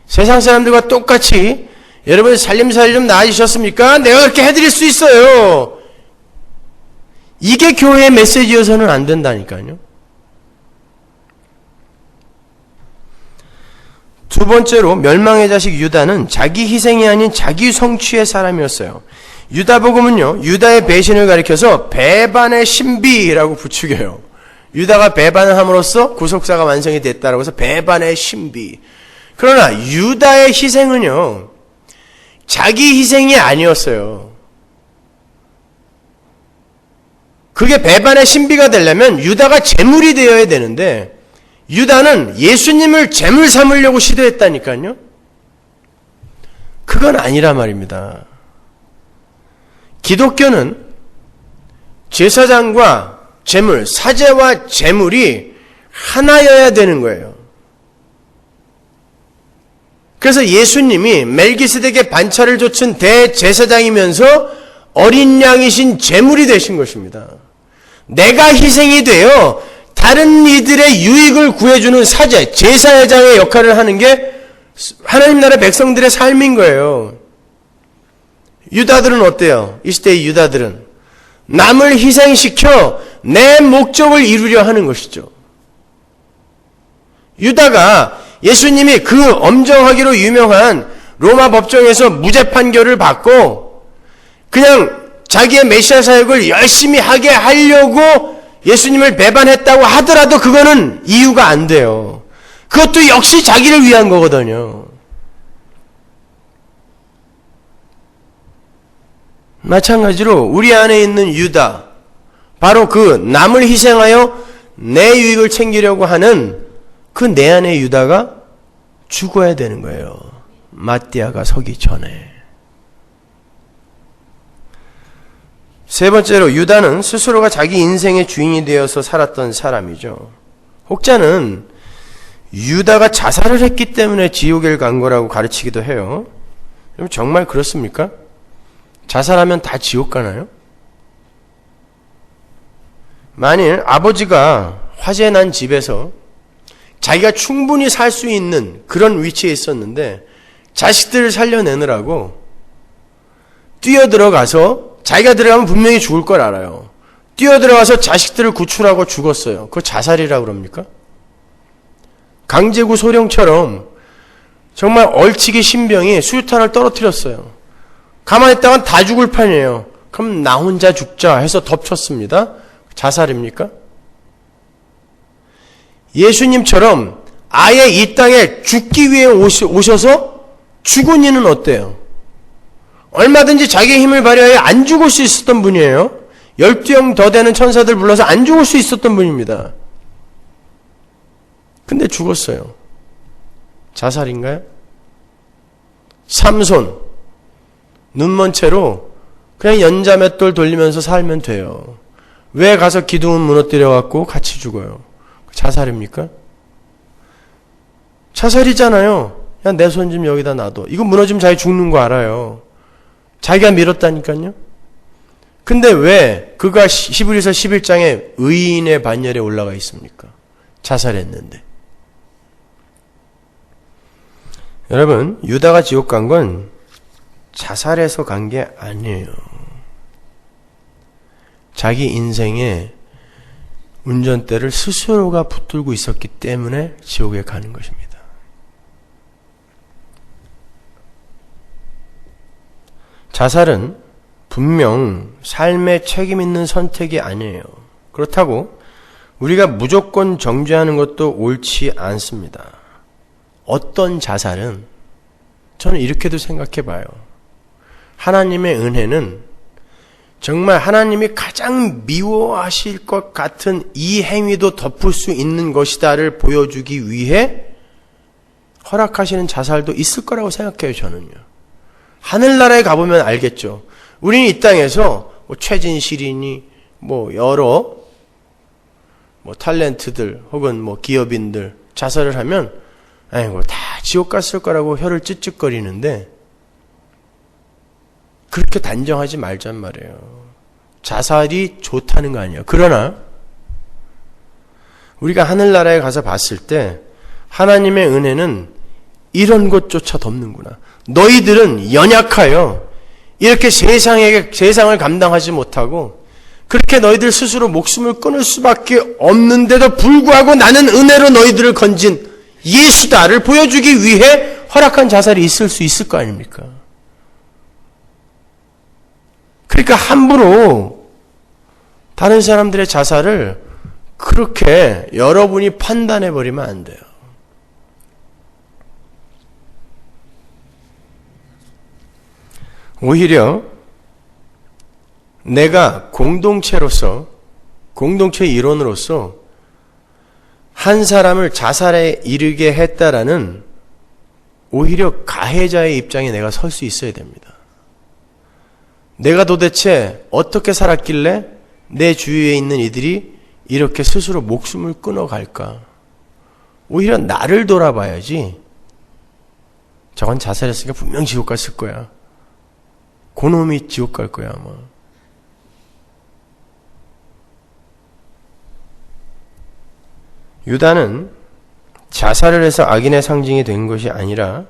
세상 사람들과 똑같이 여러분 살림살이 좀 나아지셨습니까? 내가 그렇게 해드릴 수 있어요. 이게 교회의 메시지여서는 안 된다니까요. 두 번째로 멸망의 자식 유다는 자기 희생이 아닌 자기 성취의 사람이었어요. 유다복음은요, 유다의 배신을 가리켜서 배반의 신비라고 부추겨요. 유다가 배반을 함으로써 구속사가 완성이 됐다라고 해서 배반의 신비. 그러나 유다의 희생은요, 자기 희생이 아니었어요. 그게 배반의 신비가 되려면 유다가 제물이 되어야 되는데 유다는 예수님을 제물 삼으려고 시도했다니까요. 그건 아니라 말입니다. 기독교는 제사장과 제물, 사제와 제물이 하나여야 되는 거예요. 그래서 예수님이 멜기세덱의 반차를 좇은 대제사장이면서 어린 양이신 제물이 되신 것입니다. 내가 희생이 되어 다른 이들의 유익을 구해주는 사제, 제사장의 역할을 하는 게 하나님 나라 백성들의 삶인 거예요. 유다들은 어때요? 이 시대의 유다들은 남을 희생시켜 내 목적을 이루려 하는 것이죠. 유다가 예수님이 그 엄정하기로 유명한 로마 법정에서 무죄 판결을 받고 그냥 자기의 메시아 사역을 열심히 하게 하려고 예수님을 배반했다고 하더라도 그거는 이유가 안 돼요. 그것도 역시 자기를 위한 거거든요. 마찬가지로 우리 안에 있는 유다, 바로 그 남을 희생하여 내 유익을 챙기려고 하는 그 내 안의 유다가 죽어야 되는 거예요. 마띠아가 서기 전에. 세 번째로 유다는 스스로가 자기 인생의 주인이 되어서 살았던 사람이죠. 혹자는 유다가 자살을 했기 때문에 지옥에 간 거라고 가르치기도 해요. 그럼 정말 그렇습니까? 자살하면 다 지옥 가나요? 만일 아버지가 화재 난 집에서 자기가 충분히 살 수 있는 그런 위치에 있었는데 자식들을 살려내느라고 뛰어들어가서 자기가 들어가면 분명히 죽을 걸 알아요. 뛰어들어가서 자식들을 구출하고 죽었어요. 그거 자살이라고 그럽니까? 강제구 소령처럼 정말 얼치기 신병이 수류탄을 떨어뜨렸어요. 가만히 있다간 다 죽을 판이에요. 그럼 나 혼자 죽자 해서 덮쳤습니다. 자살입니까? 예수님처럼 아예 이 땅에 죽기 위해 오셔서 죽은 이는 어때요? 얼마든지 자기의 힘을 발휘하여 안 죽을 수 있었던 분이에요. 12형 더 되는 천사들 불러서 안 죽을 수 있었던 분입니다. 근데 죽었어요. 자살인가요? 삼손, 눈먼 채로 그냥 연자맷돌 돌리면서 살면 돼요. 왜 가서 기둥은 무너뜨려갖고 같이 죽어요? 자살입니까? 자살이잖아요. 그냥 내 손 좀 여기다 놔둬. 이거 무너지면 자기 죽는 거 알아요. 자기가 밀었다니까요. 근데 왜 그가 히브리서 11장에 의인의 반열에 올라가 있습니까? 자살했는데. 여러분, 유다가 지옥 간 건 자살해서 간 게 아니에요. 자기 인생에 운전대를 스스로가 붙들고 있었기 때문에 지옥에 가는 것입니다. 자살은 분명 삶에 책임 있는 선택이 아니에요. 그렇다고 우리가 무조건 정죄하는 것도 옳지 않습니다. 어떤 자살은 저는 이렇게도 생각해 봐요. 하나님의 은혜는 정말 하나님이 가장 미워하실 것 같은 이 행위도 덮을 수 있는 것이다를 보여주기 위해 허락하시는 자살도 있을 거라고 생각해요, 저는요. 하늘나라에 가보면 알겠죠. 우리는 이 땅에서 최진실이니 여러 탤런트들 혹은 기업인들 자살을 하면 아이고 다 지옥 갔을 거라고 혀를 찌찌거리는데 그렇게 단정하지 말잔 말이에요. 자살이 좋다는 거 아니에요. 그러나 우리가 하늘나라에 가서 봤을 때 하나님의 은혜는 이런 것조차 덮는구나. 너희들은 연약하여 이렇게 세상을 감당하지 못하고 그렇게 너희들 스스로 목숨을 끊을 수밖에 없는데도 불구하고 나는 은혜로 너희들을 건진 예수다를 보여주기 위해 허락한 자살이 있을 수 있을 거 아닙니까? 그러니까 함부로 다른 사람들의 자살을 그렇게 여러분이 판단해버리면 안 돼요. 오히려 내가 공동체로서, 공동체의 일원으로서 한 사람을 자살에 이르게 했다라는 오히려 가해자의 입장에 내가 설 수 있어야 됩니다. 내가 도대체 어떻게 살았길래 내 주위에 있는 이들이 이렇게 스스로 목숨을 끊어갈까? 오히려 나를 돌아봐야지. 저건 자살했으니까 분명 지옥 갔을 거야. 그놈이 지옥 갈 거야 아마. 유다는 자살을 해서 악인의 상징이 된 것이 아니라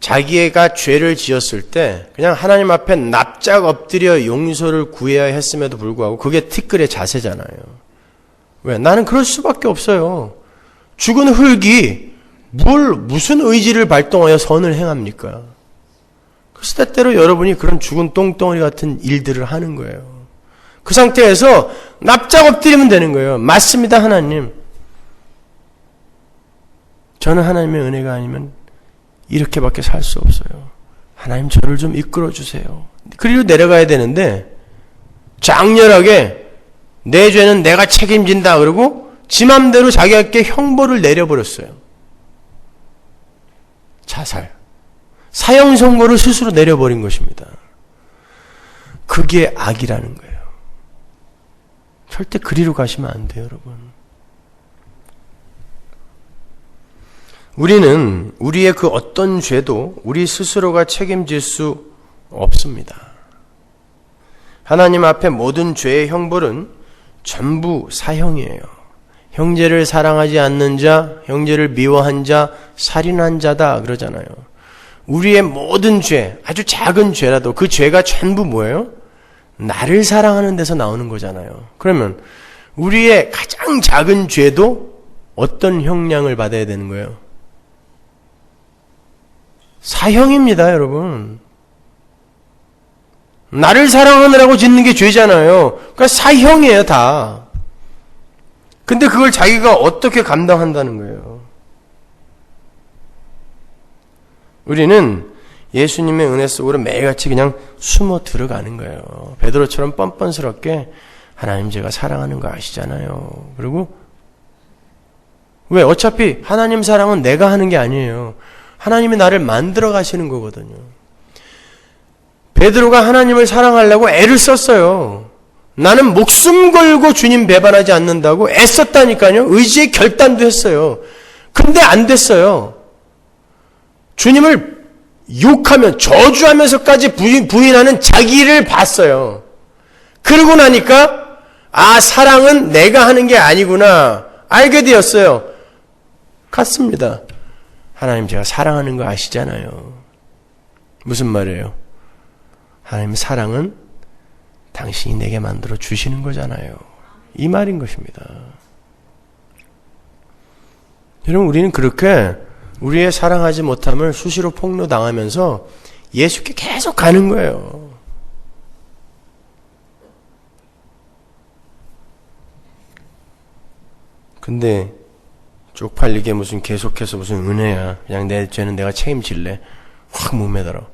자기가 죄를 지었을 때 그냥 하나님 앞에 납작 엎드려 용서를 구해야 했음에도 불구하고 그게 티끌의 자세잖아요. 왜? 나는 그럴 수밖에 없어요. 죽은 흙이 무슨 의지를 발동하여 선을 행합니까? 그래서 때때로 여러분이 그런 죽은 똥덩어리 같은 일들을 하는 거예요. 그 상태에서 납작 엎드리면 되는 거예요. 맞습니다, 하나님. 저는 하나님의 은혜가 아니면 이렇게밖에 살 수 없어요. 하나님 저를 좀 이끌어 주세요. 그리고 내려가야 되는데 장렬하게 내 죄는 내가 책임진다 그러고 지 맘대로 자기에게 형벌을 내려버렸어요. 자살. 사형 선고를 스스로 내려버린 것입니다. 그게 악이라는 거예요. 절대 그리로 가시면 안 돼요, 여러분. 우리는 우리의 그 어떤 죄도 우리 스스로가 책임질 수 없습니다. 하나님 앞에 모든 죄의 형벌은 전부 사형이에요. 형제를 사랑하지 않는 자, 형제를 미워한 자, 살인한 자다 그러잖아요. 우리의 모든 죄, 아주 작은 죄라도 그 죄가 전부 뭐예요? 나를 사랑하는 데서 나오는 거잖아요. 그러면 우리의 가장 작은 죄도 어떤 형량을 받아야 되는 거예요? 사형입니다, 여러분. 나를 사랑하느라고 짓는 게 죄잖아요. 그러니까 사형이에요, 다. 근데 그걸 자기가 어떻게 감당한다는 거예요? 우리는 예수님의 은혜 속으로 매일같이 그냥 숨어 들어가는 거예요. 베드로처럼 뻔뻔스럽게 하나님 제가 사랑하는 거 아시잖아요. 그리고 왜? 어차피 하나님 사랑은 내가 하는 게 아니에요. 하나님이 나를 만들어 가시는 거거든요. 베드로가 하나님을 사랑하려고 애를 썼어요. 나는 목숨 걸고 주님 배반하지 않는다고 애썼다니까요. 의지의 결단도 했어요. 근데 안 됐어요. 주님을 욕하며 저주하면서까지 부인하는 자기를 봤어요. 그러고 나니까 사랑은 내가 하는 게 아니구나 알게 되었어요. 갔습니다. 하나님 제가 사랑하는 거 아시잖아요. 무슨 말이에요? 하나님 사랑은 당신이 내게 만들어 주시는 거잖아요. 이 말인 것입니다. 여러분 우리는 그렇게 우리의 사랑하지 못함을 수시로 폭로당하면서 예수께 계속 가는 거예요. 근데 쪽팔리게 무슨 계속해서 무슨 은혜야. 그냥 내 죄는 내가 책임질래. 확 목매달아.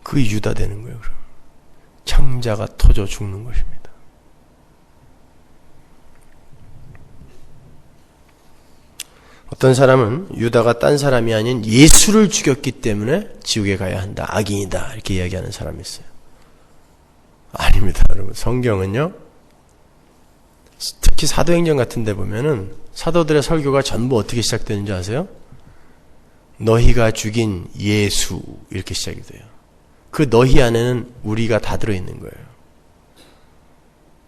그 유다 되는 거예요. 그럼. 창자가 터져 죽는 것입니다. 어떤 사람은 유다가 딴 사람이 아닌 예수를 죽였기 때문에 지옥에 가야 한다. 악인이다. 이렇게 이야기하는 사람이 있어요. 아닙니다, 여러분. 성경은요. 특히 사도행전 같은 데 보면은 사도들의 설교가 전부 어떻게 시작되는지 아세요? 너희가 죽인 예수 이렇게 시작이 돼요. 그 너희 안에는 우리가 다 들어있는 거예요.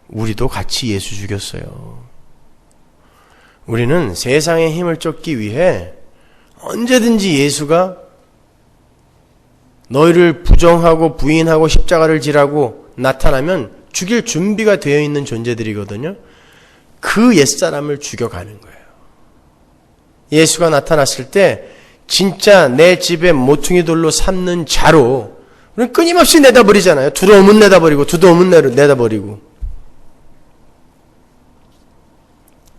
우리도 같이 예수 죽였어요. 우리는 세상의 힘을 쫓기 위해 언제든지 예수가 너희를 부정하고 부인하고 십자가를 지라고 나타나면 죽일 준비가 되어 있는 존재들이거든요. 그 옛사람을 죽여가는 거예요. 예수가 나타났을 때 진짜 내 집에 모퉁이 돌로 삼는 자로 우리는 끊임없이 내다버리잖아요. 두려움은 내다버리고 두려움은 내다버리고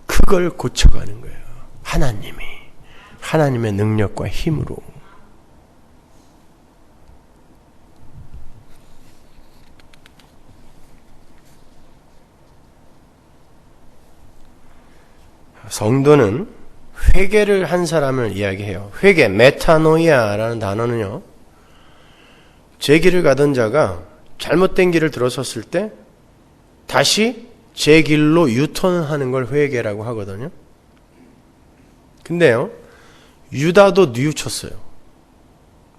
그걸 고쳐가는 거예요. 하나님의 능력과 힘으로. 성도는 회개를 한 사람을 이야기해요. 회개, 메타노이아라는 단어는요. 제 길을 가던 자가 잘못된 길을 들어섰을 때 다시 제 길로 유턴하는 걸 회개라고 하거든요. 근데요. 유다도 뉘우쳤어요.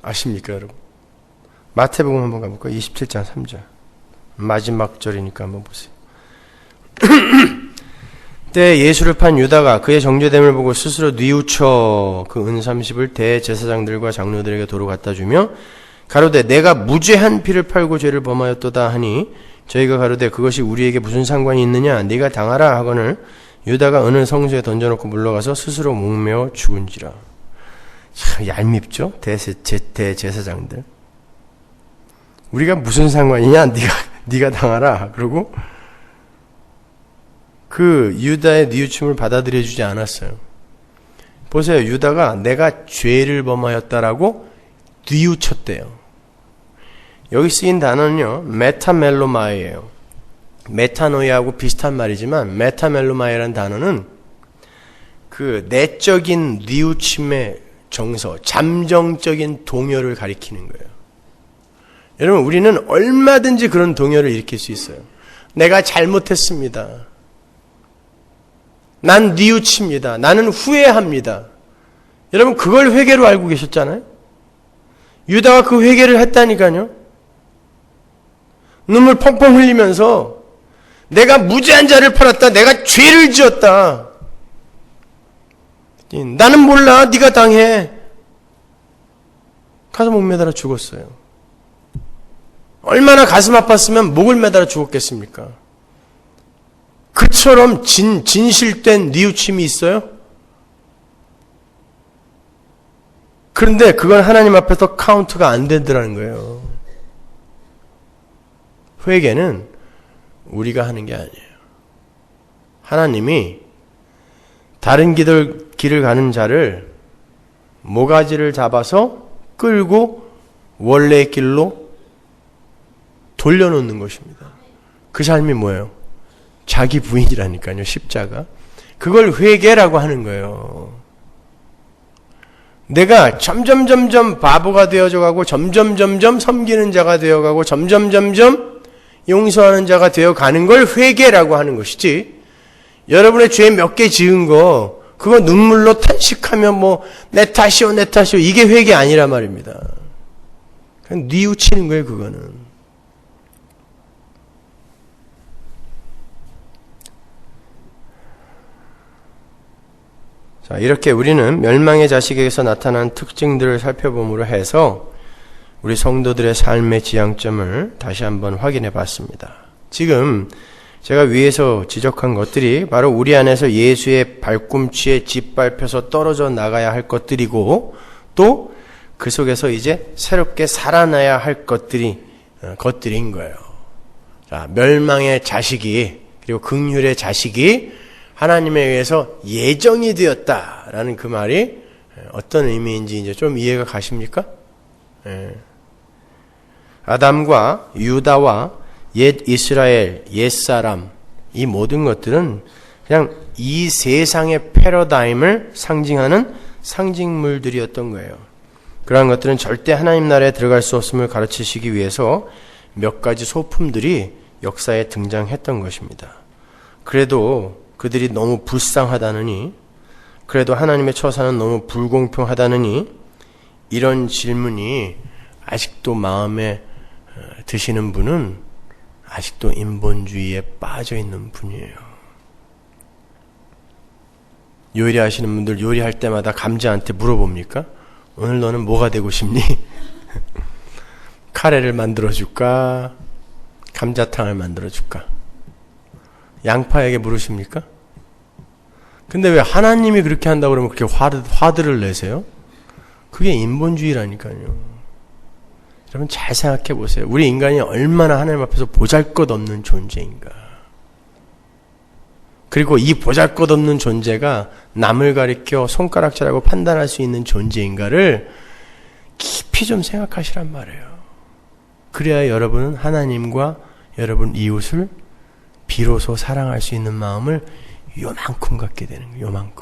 아십니까, 여러분? 마태복음 한번 가볼까요? 27장 3절. 마지막 절이니까 한번 보세요. 때 예수를 판 유다가 그의 정죄됨을 보고 스스로 뉘우쳐 그 은 30을 대제사장들과 장로들에게 도로 갖다 주며 가로되 내가 무죄한 피를 팔고 죄를 범하였도다 하니 저희가 가로되 그것이 우리에게 무슨 상관이 있느냐 네가 당하라 하거늘 유다가 은을 성소에 던져놓고 물러가서 스스로 목매어 죽은지라. 참 얄밉죠? 대제사장들. 우리가 무슨 상관이냐? 네가 당하라. 그리고 그 유다의 뉘우침을 받아들여 주지 않았어요. 보세요. 유다가 내가 죄를 범하였다라고 뉘우쳤대요. 여기 쓰인 단어는요, 메타멜로마이예요. 메타노이하고 비슷한 말이지만 메타멜로마이라는 단어는 그 내적인 뉘우침의 정서, 잠정적인 동요를 가리키는 거예요. 여러분, 우리는 얼마든지 그런 동요를 일으킬 수 있어요. 내가 잘못했습니다. 난 뉘우칩니다. 나는 후회합니다. 여러분, 그걸 회개로 알고 계셨잖아요? 유다가 그 회개를 했다니까요. 눈물 펑펑 흘리면서 내가 무죄한 자를 팔았다. 내가 죄를 지었다. 나는 몰라. 네가 당해. 가서 목 매달아 죽었어요. 얼마나 가슴 아팠으면 목을 매달아 죽었겠습니까? 그처럼 진실된 뉘우침이 있어요? 그런데 그건 하나님 앞에서 카운트가 안 되더라는 거예요. 회개는 우리가 하는 게 아니에요. 하나님이 다른 길을 가는 자를 모가지를 잡아서 끌고 원래의 길로 돌려놓는 것입니다. 그 삶이 뭐예요? 자기 부인이라니까요. 십자가. 그걸 회개라고 하는 거예요. 내가 점점 바보가 되어져 가고 점점 섬기는 자가 되어가고 점점 용서하는 자가 되어가는 걸 회개라고 하는 것이지, 여러분의 죄 몇 개 지은 거 그거 눈물로 탄식하며 내 탓이요 이게 회개 아니라 말입니다. 그냥 뉘우치는 거예요. 그거는. 자, 이렇게 우리는 멸망의 자식에게서 나타난 특징들을 살펴봄으로 해서 우리 성도들의 삶의 지향점을 다시 한번 확인해 봤습니다. 지금 제가 위에서 지적한 것들이 바로 우리 안에서 예수의 발꿈치에 짓밟혀서 떨어져 나가야 할 것들이고, 또 그 속에서 이제 새롭게 살아나야 할 것들인 거예요. 자, 멸망의 자식이, 그리고 긍휼의 자식이 하나님에 의해서 예정이 되었다라는 그 말이 어떤 의미인지 이제 좀 이해가 가십니까? 아담과 유다와 옛 이스라엘, 옛 사람, 이 모든 것들은 그냥 이 세상의 패러다임을 상징하는 상징물들이었던 거예요. 그러한 것들은 절대 하나님 나라에 들어갈 수 없음을 가르치시기 위해서 몇 가지 소품들이 역사에 등장했던 것입니다. 그래도 그들이 너무 불쌍하다느니, 그래도 하나님의 처사는 너무 불공평하다느니, 이런 질문이 아직도 마음에 드시는 분은 아직도 인본주의에 빠져 있는 분이에요. 요리하시는 분들 요리할 때마다 감자한테 물어봅니까? 오늘 너는 뭐가 되고 싶니? 카레를 만들어줄까? 감자탕을 만들어줄까? 양파에게 물으십니까? 근데 왜 하나님이 그렇게 한다고 그러면 그렇게 화들을 내세요? 그게 인본주의라니까요. 여러분 잘 생각해 보세요. 우리 인간이 얼마나 하나님 앞에서 보잘것없는 존재인가. 그리고 이 보잘것없는 존재가 남을 가리켜 손가락질하고 판단할 수 있는 존재인가를 깊이 좀 생각하시란 말이에요. 그래야 여러분은 하나님과 여러분 이웃을 비로소 사랑할 수 있는 마음을 요만큼 갖게 되는 거예요. 요만큼.